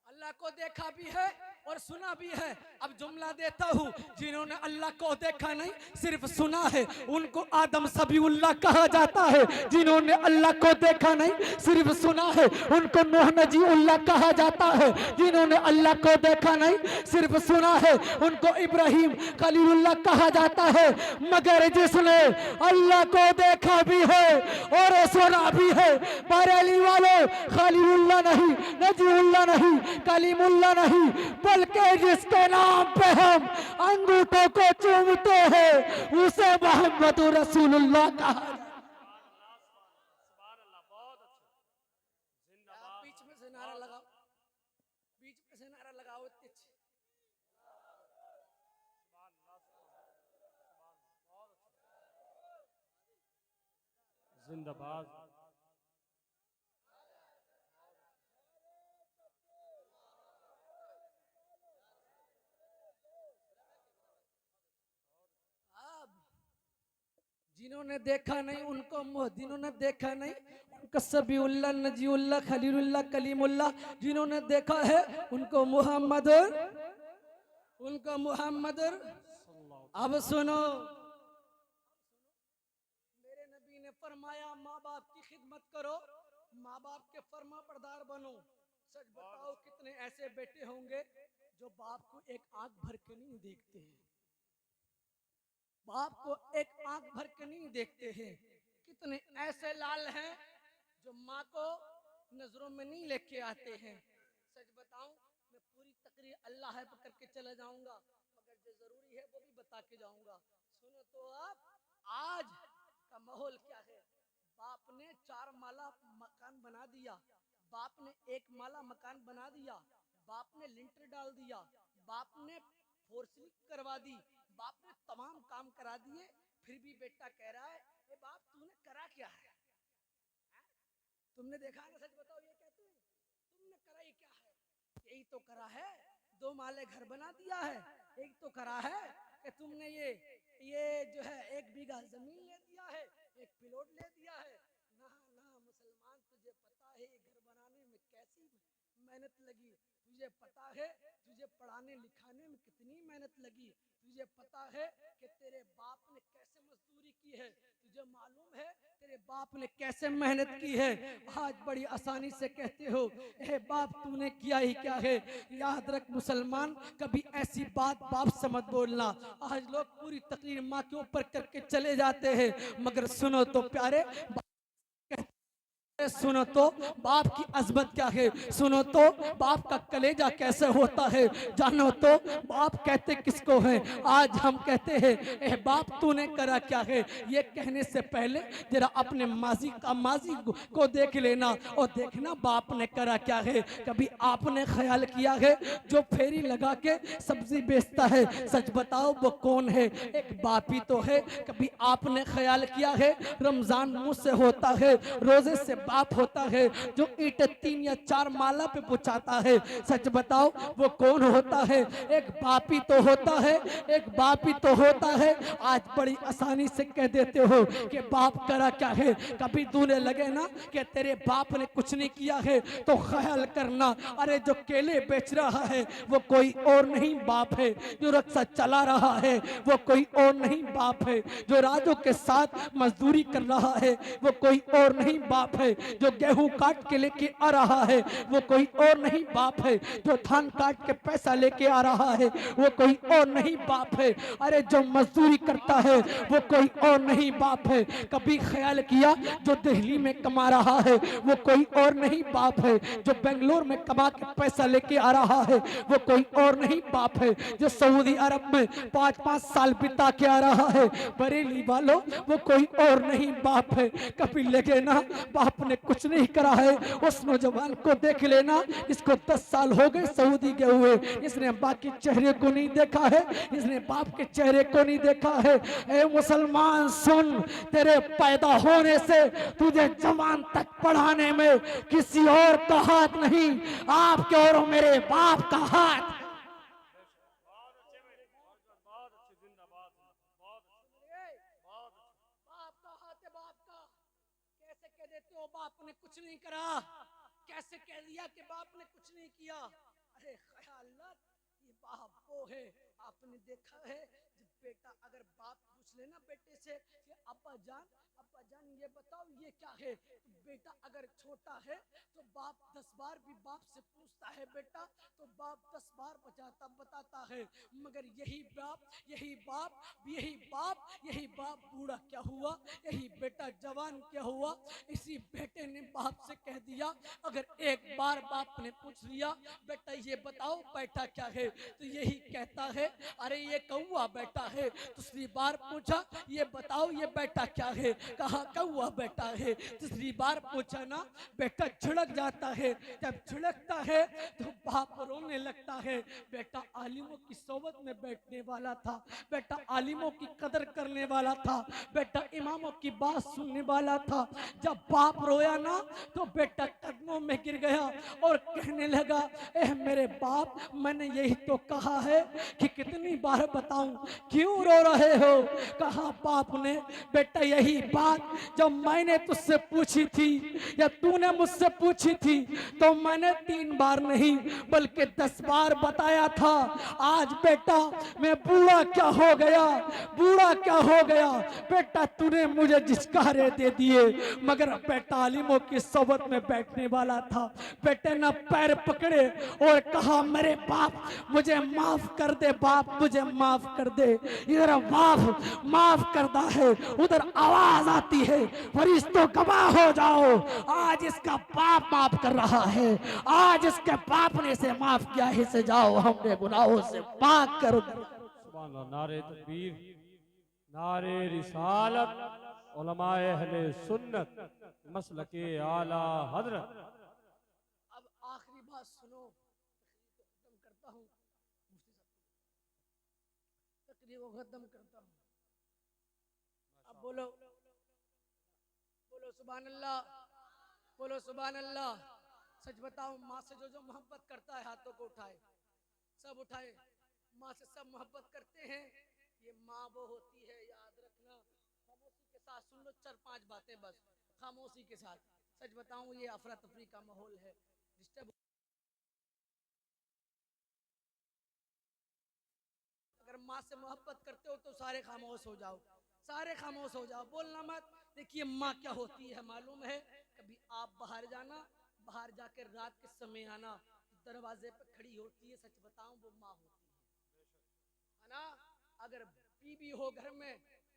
अल्लाह को देखा भी है और सुना भी है। अब जुमला देता हूँ, जिन्होंने अल्लाह को देखा नहीं सिर्फ सुना है उनको आदम सबीउल्लाह कहा जाता है, जिन्होंने अल्लाह को देखा नहीं सिर्फ सुना है उनको नूह नजीउल्लाह कहा जाता है, जिन्होंने अल्लाह को देखा नहीं सिर्फ सुना है उनको इब्राहिम खलीलुल्लाह कहा जाता है। मगर जिसने अल्लाह को देखा भी है और सुना भी है, बरेली वाले खलीलुल्लाह नहीं, नजीउल्लाह नहीं, कलीमुल्लाह नहीं, बल्कि जिसके नाम पे हम अंगूठों को चूमते हैं उसे मोहम्मद रसूलुल्लाह कहा। बीच में से नारा लगाओ, बीच में से नारा लगाओ। जिंदाबाद। जिन्होंने देखा नहीं उनको, जिन्होंने देखा नहीं उनको सबीउल्लाह, नजीउल्लाह, खलीलुल्लाह, कलीमुल्लाह, जिन्होंने देखा है उनको मुहम्मद, उनको मुहम्मद। अब सुनो, मेरे नबी ने फरमाया माँ बाप की खिदमत करो, माँ बाप के फर्मा बरदार बनो। सच बताओ कितने ऐसे बेटे होंगे जो बाप को एक आंख भर के नहीं देखते हैं, बाप को एक आंख भर के नहीं देखते हैं। कितने ऐसे लाल हैं जो माँ को नजरों में नहीं लेके आते हैं। सच बताऊं, मैं पूरी तकरीर अल्लाह है पकड़ के चला जाऊंगा, मगर जो जरूरी है वो भी बता के जाऊंगा। सुनो तो आप, आज का माहौल क्या है। बाप ने 4 माला मकान बना दिया, बाप ने 1 माला मकान बना दिया, बाप ने लिंटर डाल दिया, बाप ने फोर्सिंग करवा दी, बाप ने तमाम काम करा दिए, फिर भी बेटा कह रहा है ए बाप तूने करा क्या है? तुमने देखा ना, सच बताओ ये कहते हैं तुमने करा ये क्या है? यही तो करा है, 2 माले घर बना दिया है। एक तो करा है कि तुमने ये जो है 1 बीघा जमीन ले दिया है, 1 प्लॉट ले दिया है। ना ना मुसलमान, तुझे पता है ये घर बनाने में मेहनत लगी, तुझे पता है तुझे पढ़ाने लिखाने में कितनी मेहनत लगी, तुझे पता है कि तेरे बाप ने कैसे मजदूरी की है, तुझे मालूम है तेरे बाप ने कैसे मेहनत की है। आज बड़ी आसानी से कहते हो ए बाप तूने किया ही क्या है। याद रख मुसलमान, कभी ऐसी बात बाप से मत बोलना। आज लोग पूरी तकरीर माँ के ऊपर करके चले जाते हैं, मगर सुनो तो प्यारे, सुनो तो बाप की अजमत क्या है, सुनो तो बाप का कलेजा कैसे होता है, जानो तो बाप कहते किसको है। आज हम कहते हैं ए बाप तूने करा क्या है। ये कहने से पहले जरा अपने माजी को देख लेना और देखना बाप ने करा क्या है। कभी आपने ख्याल किया है जो फेरी लगा के सब्जी बेचता है, सच बताओ वो कौन है? एक बाप ही तो है। कभी आपने ख्याल किया है रमजान मुंह से होता है, रोजे से बाप होता है जो ईंट 3 या 4 माला पे पहुंचाता है, सच बताओ वो कौन होता है? एक बाप ही तो होता है, एक बाप ही तो होता है। आज बड़ी आसानी से कह देते हो कि बाप करा क्या है। कभी तूने लगे ना कि तेरे बाप ने कुछ नहीं किया है तो ख्याल करना, अरे जो केले बेच रहा है वो कोई और नहीं बाप है, जो रक्षा चला रहा है वो कोई और नहीं बाप है, जो राजों के साथ मजदूरी कर रहा है वो कोई और नहीं बाप है, जो गेहूं काट के लेके आ रहा है वो कोई और नहीं बाप है, जो धान काट के पैसा लेके आ रहा है वो कोई और नहीं बाप है, अरे जो मजदूरी करता है वो कोई और नहीं बाप है। कभी ख्याल किया जो दिल्ली में कमा रहा है वो कोई और नहीं बाप है, जो बेंगलोर में कमा के पैसा लेके आ रहा है वो कोई और नहीं बाप है, जो सऊदी अरब में 5-5 साल बिता के आ रहा है बरेली वालों वो कोई और नहीं बाप है। कभी लगे ना बाप ने कुछ नहीं करा है, उस नौजवान को देख लेना, इसको 10 साल हो गए सऊदी गए हुए, इसने बाकी चेहरे को नहीं देखा है, इसने बाप के चेहरे को नहीं देखा है। ए मुसलमान सुन, तेरे पैदा होने से तुझे जवान तक पढ़ाने में किसी और का हाथ नहीं, आपके और मेरे बाप का हाथ। बाप का हाथ है, बाप का। कैसे कह देते हो बाप ने कुछ नहीं करा, कैसे कह दिया कि बाप ने कुछ नहीं किया। अरे ख्याल ये बाप वो है। आपने देखा है जब बेटा अगर बाप पूछ लेना बेटे से कि अब्बा जान ये बताओ ये क्या है, तो बेटा अगर छोटा है तो बाप 10 बार भी बाप से पूछता है बेटा, तो बाप 10 बार बताता है, मगर यही बाप बूढ़ा क्या हुआ, यही बेटा जवान क्या हुआ। इसी बेटे ने बाप से कह दिया, अगर एक बार बाप ने पूछ लिया बेटा ये बताओ बेटा क्या है, तो यही कहता है अरे ये कौआ बेटा है। दूसरी बार पूछा ये बताओ ये बेटा क्या है, कहा कौआ बेटा है। तीसरी बार पूछा ना बेटा झिड़क जाता है, जब झिड़कता है तो बाप रोने लगता है। बेटा आलिमों की सोबत में बैठने वाला था, बेटा आलिमों की कदर करने वाला था, बेटा इमामों की बात सुनने वाला था। जब बाप रोया ना तो बेटा कदमों में गिर गया और कहने लगा ए मेरे बाप, मैंने यही तो कहा है कि कितनी बार बताऊं क्यों रो रहे हो। कहा बाप ने बेटा यही बात जब मैंने तुझसे पूछी थी या तूने मुझसे पूछी थी तो मैंने 3 बार नहीं बल्कि 10 बार बताया था। आज बेटा मैं बूढ़ा क्या हो गया बेटा, तूने मुझे जिसकारे दे दिए, मगर बेटा आलिमों की सोबत में बैठने वाला था। बेटे ने पैर पकड़े और कहा मेरे बाप मुझे माफ कर दे, बाप मुझे माफ कर दे। इधर बाप माफ करता है, उधर आवाज आती है फरिश्तों गवाह हो जाओ, आज इसका बाप माफ कर रहा है, आज इसके बाप ने इसे माफ किया, इसे जाओ हमने गुनाहों से पाक कर। सुभान अल्लाह, नारे तकबीर, नारे रिसालत, उलमाए अहले सुन्नत, मसलके आला हजरत। अब आखिरी बात सुनो, खत्म करता हूँ, तकरीर को खत्म करता हूँ। अब बोलो सुभान अल्लाह, बोलो सुभान अल्लाह। सच बताओ माँ से जो मोहब्बत करता है हाथों को उठाए, सब उठाए। माँ से सब मोहब्बत करते हैं, ये माँ वो होती है, याद रखना। खामोशी के साथ सुन लो 4-5 बातें बस, खामोशी के साथ। सच बताऊं ये अफरा तफरी का माहौल है, डिस्टर्ब माँ से मोहब्बत करते हो तो सारे खामोश हो जाओ, सारे खामोश हो जाओ, बोलना मत। देखिए माँ क्या होती है मालूम है? कभी आप बाहर जाना, बाहर जाकर रात के समय आना, दरवाजे पे खड़ी होती है, सच बताऊं वो माँ होती है ना। अगर बीबी हो घर में,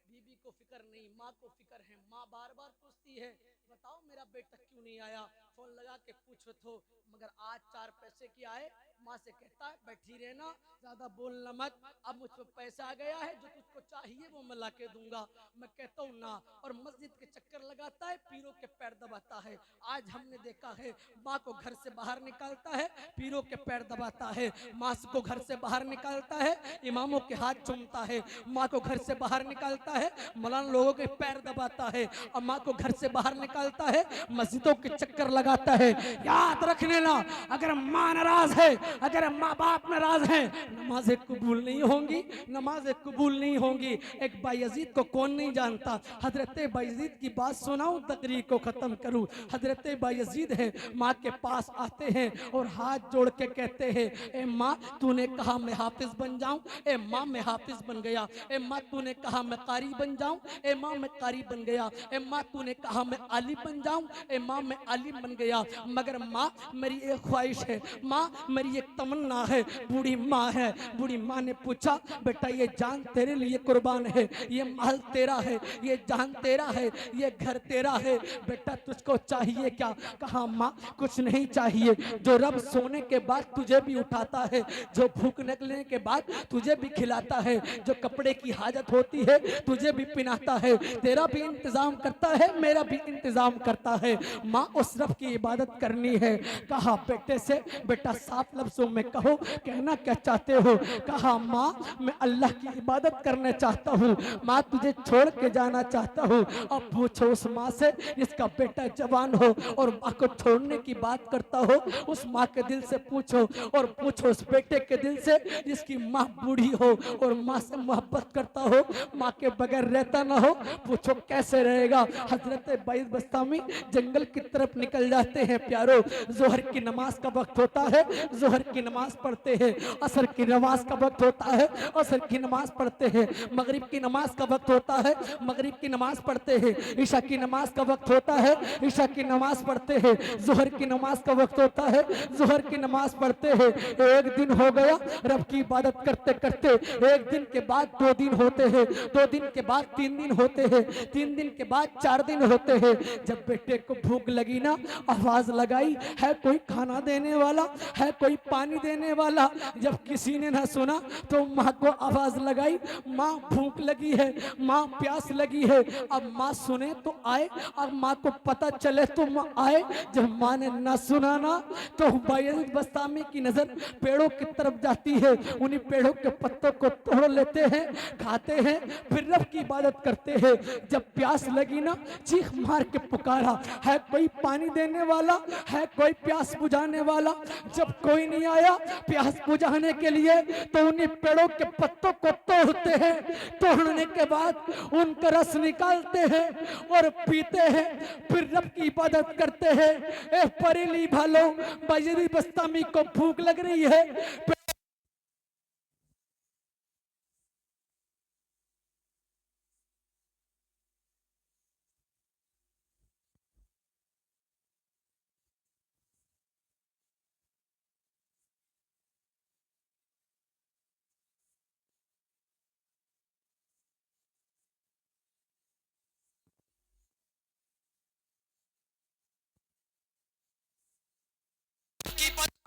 बीबी को फिक्र नहीं, माँ को फिक्र है। माँ बार बार पूछती है बताओ मेरा बेटा क्यों नहीं आया, फोन लगा के पूछो तो, मगर आज 4 पैसे की आए, माँ से कहता है बैठी रहना, ज्यादा बोलना मत, अब मुझ पर पैसा आ गया है, जो तुझको चाहिए वो मैं ला के दूंगा। मैं कहता हूँ ना, और मस्जिद के चक्कर लगाता है, पीरों के पैर दबाता है। आज हमने देखा है माँ को घर से बाहर निकालता है, पीरों के पैर दबाता है। माँ को घर से बाहर निकालता है, इमामों के हाथ चूमता है। माँ को घर से बाहर निकालता है, मौलाना लोगों के पैर दबाता है। और माँ को घर से बाहर निकालता है, मस्जिदों के चक्कर लगाता है। याद रखने ना, अगर माँ नाराज है, अगर माँ बाप नाराज है, नमाजें कबूल नहीं होंगी, नमाजें कबूल नहीं होंगी। एक बायजीद को कौन नहीं जानता? हजरत बायजीद की बात सुनाऊं, तकरीर को खत्म करूं। हजरत बायजीद है, माँ के पास आते हैं और हाथ जोड़ के कहते हैं ए माँ तूने कहा मैं हाफिज बन जाऊं, ए माँ मैं हाफिज बन गया। ए माँ तूने कहा मैं कारी बन जाऊं, ए माँ मैं कारी बन गया। ए माँ तूने कहा मैं आली बन जाऊं, ए माँ मैं आली बन गया। मगर माँ मेरी एक ख्वाहिश है, माँ मेरी एक तमन्ना है। बूढ़ी माँ है, बूढ़ी माँ ने पूछा बेटा ये जान तेरे लिए कुर्बान है, ये माल तेरा है, ये जान तेरा है, ये घर तेरा है, बेटा तुझको चाहिए क्या? कहा माँ कुछ नहीं चाहिए, जो रब सोने के बाद तुझे भी उठाता है, जो भूख निकलने के बाद तुझे भी खिलाता है, जो कपड़े की हाजत होती है तुझे भी पिनाता है, तेरा भी इंतजाम करता है, मेरा भी इंतजाम करता है। माँ उस रब की इबादत करनी है। कहा बेटे से बेटा साफ लफ्जों में कहो, कहना क्या चाहते हो? कहा माँ मैं अल्लाह की इबादत करना चाहता हूँ, माँ तुझे छोड़ के जाना चाहता हूँ। अब पूछो उस माँ से जिसका बेटा जवान हो और माँ को छोड़ने की बात करता हो, उस माँ के दिल से पूछो, और पूछो उस बेटे के दिल से जिसकी माँ बूढ़ी हो और माँ से मोहब्बत करता हो, माँ के बगैर रहता ना हो, पूछो कैसे रहेगा? हजरत बाइस बस्तामी जंगल की तरफ निकल जाते हैं। प्यारो जोहर की नमाज का वक्त होता है, जोहर की नमाज पढ़ते हैं। असर की नमाज का वक्त होता है, असर की नमाज पढ़ते हैं। मगरिब की नमाज का वक्त होता है, मगरिब की नमाज पढ़ते हैं। ईशा की नमाज का वक्त होता है, ईशा की नमाज पढ़ते हैं। जोहर की नमाज का वक्त होता है, जोहर की नमाज पढ़ते हैं। एक दिन हो गया रब की इबादत करते करते, एक दिन के बाद 2 दिन होते हैं, 2 दिन के बाद 3 दिन होते हैं, 3 दिन के बाद 4 दिन होते हैं। जब बेटे को भूख लगी ना, आवाज लगाई है कोई खाना देने वाला, है कोई पानी देने वाला। जब किसी ने ना सुना तो माँ को आवाज लगाई, माँ भूख लगी है, माँ प्यास लगी है। अब माँ सुने तो आए, और माँ को पता चले तो माँ आए। जब माँ ने ना सुना ना, तो बायजीद बस्तामी की नजर पेड़ों की तरफ जाती है। उन्हीं पेड़ों के पत्तों को तोड़ लेते हैं, खाते हैं, फिर रब की इबादत करते हैं। जब प्यास लगी ना, चीख मार के पुकारा है कोई पानी देने वाला, है कोई प्यास बुझाने वाला। जब कोई नहीं आया प्यास बुझाने के लिए, तो उन्हीं पेड़ों के पत्तों को तोड़ते हैं। तोड़ने के बाद उनका रस निकालते हैं और पीते हैं, फिर रब की इबादत करते हैं। ए परेली भालो, बायजीद बस्तामी को भूख लग रही है,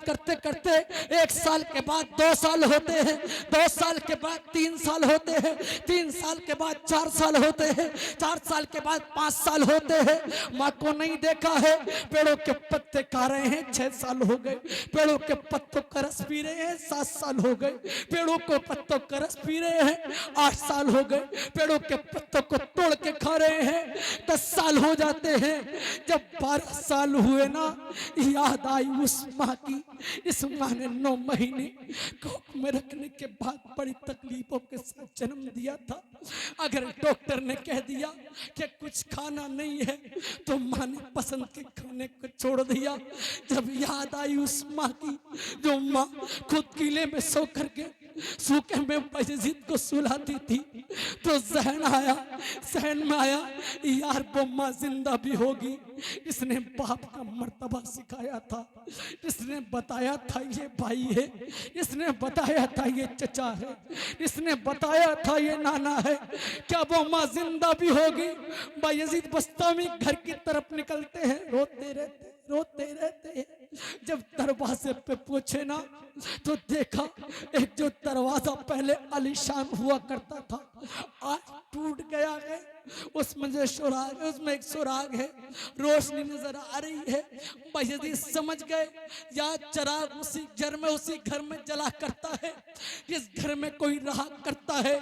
करते करते 1 साल के बाद 2 साल होते हैं, 2 साल के बाद 3 साल होते हैं, 3 साल के बाद 4 साल होते हैं, 4 साल के बाद 5 साल होते हैं। माँ को नहीं देखा है, पेड़ों के पत्ते खा रहे हैं, 6 साल हो गए। पेड़ों के पत्तों का रस पी रहे हैं, 7 साल हो गए। पेड़ों को पत्तों का रस पी रहे हैं, 8 साल हो गए। पेड़ों के पत्तों को तोड़ के खा रहे हैं, 10 साल हो जाते हैं। जब 12 साल हुए ना, याद आई उस माँ की। इस माँ ने 9 महीने कोख में रखने के बाद बड़ी तकलीफों के साथ जन्म दिया था। अगर डॉक्टर ने कह दिया कि कुछ खाना नहीं है, तो माँ ने पसंद के खाने को छोड़ दिया। जब याद आई उस माँ की, जो माँ खुद किले में सो करके सूखे में बायजीद को सुलाती थी तो जहन में आया यार वो माँ जिंदा भी होगी, इसने बाप का मर्तबा सिखाया था, इसने बताया था ये भाई है, इसने बताया था ये चचा है, इसने बताया था ये नाना है, क्या वो माँ जिंदा भी होगी। बायजीद बस्तामी घर की तरफ निकलते हैं, रोते रहते हैं। जब दरवाजे पे पूछे ना तो देखा एक जो दरवाजा पहले आलीशान हुआ करता था आज टूट गया है, उसमें जो सुराग है उसमें एक सुराग है, रोशनी नजर आ रही है। बायजीद समझ गए या चिराग उसी घर में जला करता है जिस घर में कोई रहा करता है।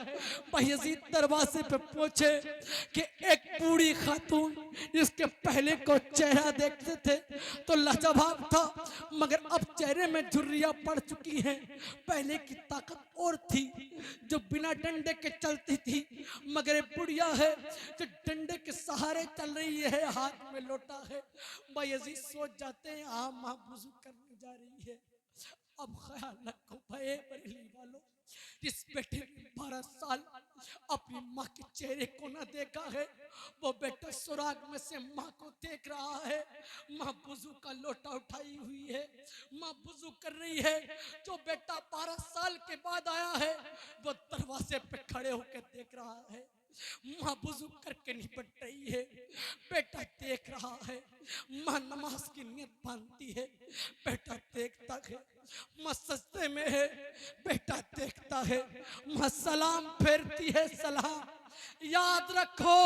बायजीद दरवाजे पे पूछे कि एक बूढ़ी खातून जिसके पहले को चेहरा देखते थे तो लाजवाब था, मगर अब चेहरे में झुर्रियां पड़ चुकी हैं। पहले की ताकत और थी जो बिना डंडे के चलती थी, मगर एक बुढ़िया है जो डंडे के सहारे चल रही है, हाथ में लोटा है। बायजीद सोच जाते हैं हाँ माँ वुजू करने जा रही है। अब ख्याल रखो भाई बरेली वालों, जिस बेटे ने 12 साल अपनी माँ के चेहरे को न देखा है, वो बेटा सुराग में से माँ को देख रहा है। माँ वुजू का लोटा उठाई हुई है, माँ वुजू कर रही है। जो बेटा 12 साल के बाद आया है वो दरवाजे पे खड़े होकर देख रहा है। माँ वुजू करके निपट रही है, बेटा देख रहा है। माँ नमाज की नियत बांधती है, बेटा देखता है। माँ सजदे में है, बेटा देखता है। माँ सलाम फेरती है, सलाम। याद रखो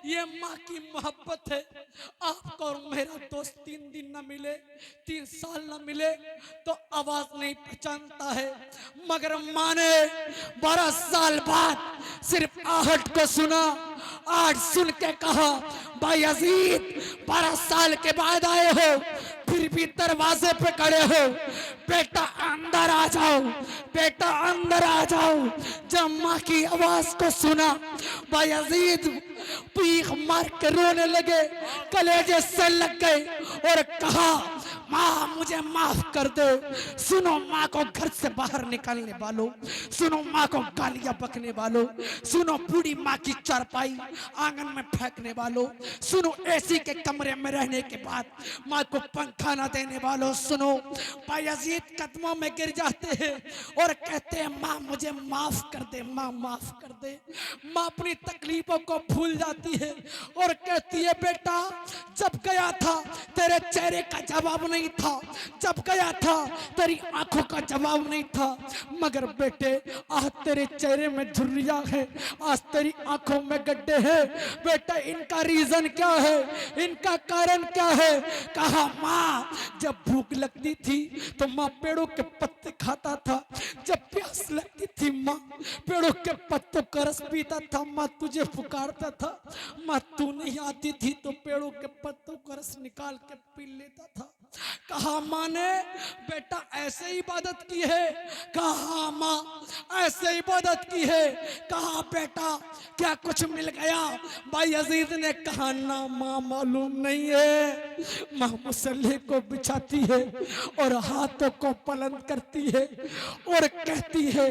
ये माँ की मोहब्बत है। आपको और मेरा दोस्त 3 दिन न मिले, 3 साल न मिले तो आवाज नहीं पहचानता है, मगर माँ ने 12 साल बाद सिर्फ आहट को सुना। आज सुन के कहा बायजीद 12 साल के बाद आए हो फिर भी दरवाजे पे खड़े हो, बेटा अंदर आ जाओ, बेटा अंदर आ जाओ। जब माँ की आवाज को सुना बायजीद पीख मार के रोने लगे, कलेजे से लग गए और कहा माँ मुझे माफ कर दो। सुनो माँ को घर से बाहर निकालने वालों, सुनो माँ को गालियां बकने वालों, सुनो बूढ़ी माँ की चारपाई आंगन में फेंकने वालों, सुनो एसी के कमरे में रहने के बाद माँ को पंखा न देने वालों, सुनो। बायजीद कदमों में गिर जाते हैं और कहते हैं माँ मुझे माफ कर दे, माँ माफ कर दे। माँ अपनी तकलीफों को भूल जाती है और कहती है बेटा जब गया था तेरे चेहरे का जवाब नहीं था, जब गया था तेरी आंखों का जवाब नहीं था, मगर बेटे आज तेरे चेहरे में झुर्रियां है, आज तेरी आंखों में गड्ढे हैं। बेटा इनका रीजन क्या है, इनका कारण क्या है? कहा माँ जब भूख लगती थी तो माँ पेड़ों के पत्ते खाता था, जब प्यास लगती थी माँ पेड़ों के पत्तों का रस पीता था, माँ तुझे पुकारता था, माँ तू नहीं आती थी तो पेड़ों के पत्तों का रस निकाल के पी लेता था। कहा माँ ने बेटा ऐसे इबादत की है? कहा माँ ऐसे इबादत की है। कहा बेटा क्या कुछ मिल गया? बायजीद ने कहा ना माँ मालूम नहीं है। माँ मुसल्ले को बिछाती है और हाथों को बुलंद करती है और कहती है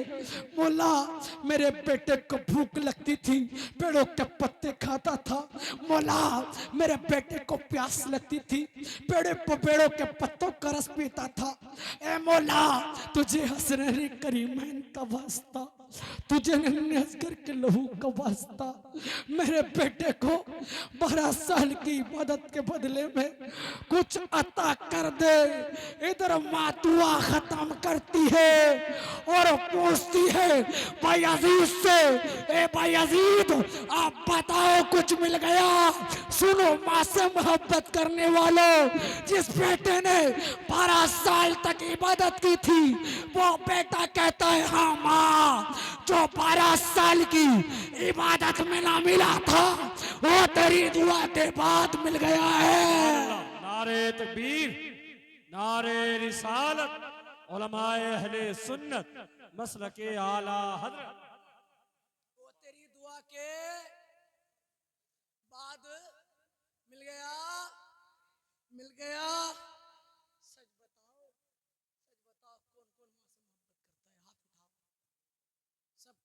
मौला मेरे बेटे को भूख लगती थी पेड़ों के पत्ते खाता था, मौला मेरे बेटे को प्यास लगती थी पेड़ों के पत्तों का रस पीता था। ए मौला तुझे हसरत करीमैन का वास्ता, तुझे नन्हे असगर के लहू का वास्ता, मेरे बेटे को 12 साल की इबादत के बदले में कुछ अता कर दे। इधर माँ दुआ खत्म करती है और पूछती है बायजीद से, ए बायजीद आप बताओ कुछ मिल गया? सुनो माँ से मोहब्बत करने वालों, जिस बेटे ने 12 साल तक इबादत की थी वो बेटा कहता है हाँ माँ जो 12 साल की इबादत में ना मिला था वो तेरी दुआ के बाद मिल गया है। नारे तकबीर, नारे रिसालत, उलमाए अहले सुन्नत मसलके आला हजरत। वो तेरी दुआ के बाद मिल गया, मिल गया। सच बताओ कौन कौन माँ से मोहब्बत करता है? हाथ उठाओ।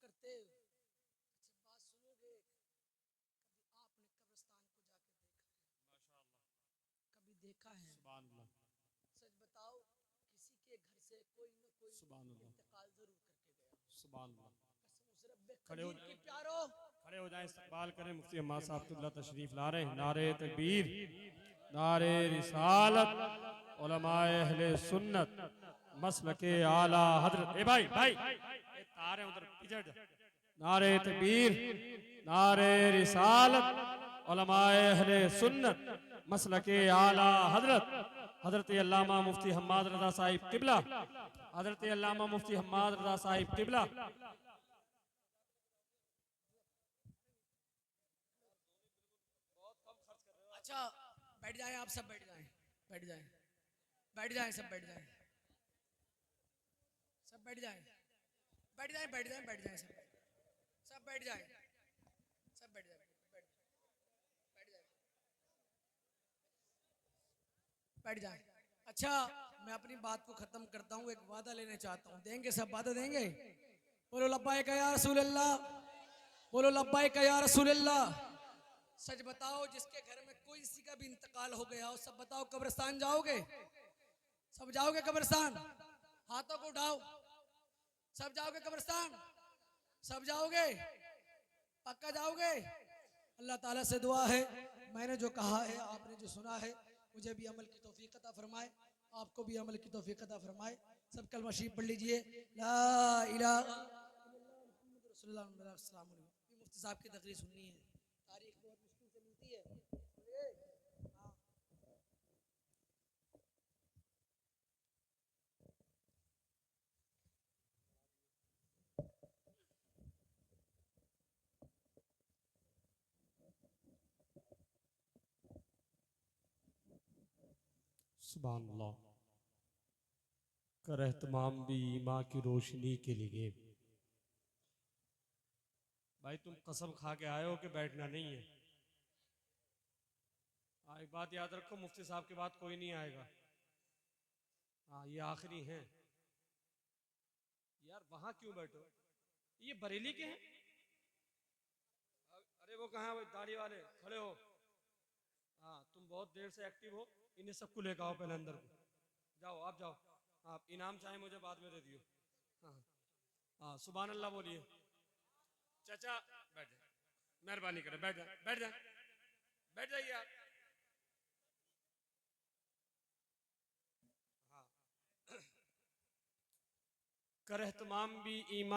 करते हो। अच्छा बात सुनोगे, कभी आपने कब्रिस्तान को जाके देखा है? कभी देखा है? सच बताओ, किसी के घर से कोई न कोई इंतकाल जरूर करके गया। कसम उस रब्बे कदीर की प्यारो। खड़े हो जाएं, इस्तकबाल करें। मुफ्ती अम्माद साहब किबला तशरीफ ला रहे हैं। नारे तकबीर, नारे रिसालत, उलमाए अहले सुन्नत, मसलके आला हजरत। ए भाई भाई ये तार है उधर पीछे जा। नारे तकबीर, नारे रिसालत, उलमाए अहले सुन्नत, मसलके आला हजरत हजरत अल्लामा मुफ्ती हम्माद रजा साहिब किबला, हजरत अल्लामा मुफ्ती हम्माद रजा साहिब किबला। अच्छा बैठ जाएं, आप सब बैठ जाएं, बैठ जाएं, बैठ जाएं, सब बैठ जाएं, सब बैठ जाएं, बैठ जाएं, बैठ जाएं, बैठ जाएं, सब बैठ जाएं, सब बैठ जाएं, बैठ जाएं, बैठ जाएं। अच्छा मैं अपनी बात को खत्म करता हूँ, एक वादा लेने चाहता हूँ। देंगे सब वादा देंगे? बोलो लब्बाइक या रसूल अल्लाह, बोलो लब्बाइक या रसूल अल्लाह। सच बताओ, जिसके घर में कोई किसी का भी इंतकाल हो गया हो, सब बताओ कब्रिस्तान जाओगे? सब जाओगे कब्रिस्तान? हाथों को उठाओ। सब जाओगे कब्रिस्तान? सब जाओगे? पक्का जाओगे? अल्लाह ताला से दुआ है, मैंने जो कहा है, आपने जो सुना है, मुझे भी अमल की तौफीक अता फरमाए, आपको भी अमल की तौफीक अता फरमाए। सब कलमा शरीफ पढ़ लीजिए, ला इलाहा इल्लल्लाह मुहम्मदुर रसूलुल्लाह। अस्सलाम वालेकुम। मुफ्ती साहब की तकरीर सुननी है, तारीख बहुत मुश्किल से मिलती है। हाँ। सुभान अल्लाह। कर एहतमाम भी ईमा की रोशनी के लिए। भाई तुम कसम खा के आए हो कि बैठना नहीं है। हाँ एक बात याद रखो, मुफ्ती साहब के बाद कोई नहीं आएगा। हाँ ये आखिरी है। यार वहां क्यों बैठो, ये बरेली के हैं? अरे वो कहाँ है दाढ़ी वाले, खड़े हो। हाँ तुम बहुत देर से एक्टिव हो, इन्हें सबको लेकर आओ पहले अंदर को। जाओ आप जाओ, आप इनाम चाहे मुझे बाद में दे दियो। हाँ हाँ सुभान अल्लाह बोलिए। चाचा बैठ जाए, मेहरबानी करें, बैठ जाए, बैठ जाए, बैठ जाइए आप। हाँ कर एहतमाम भी ईमान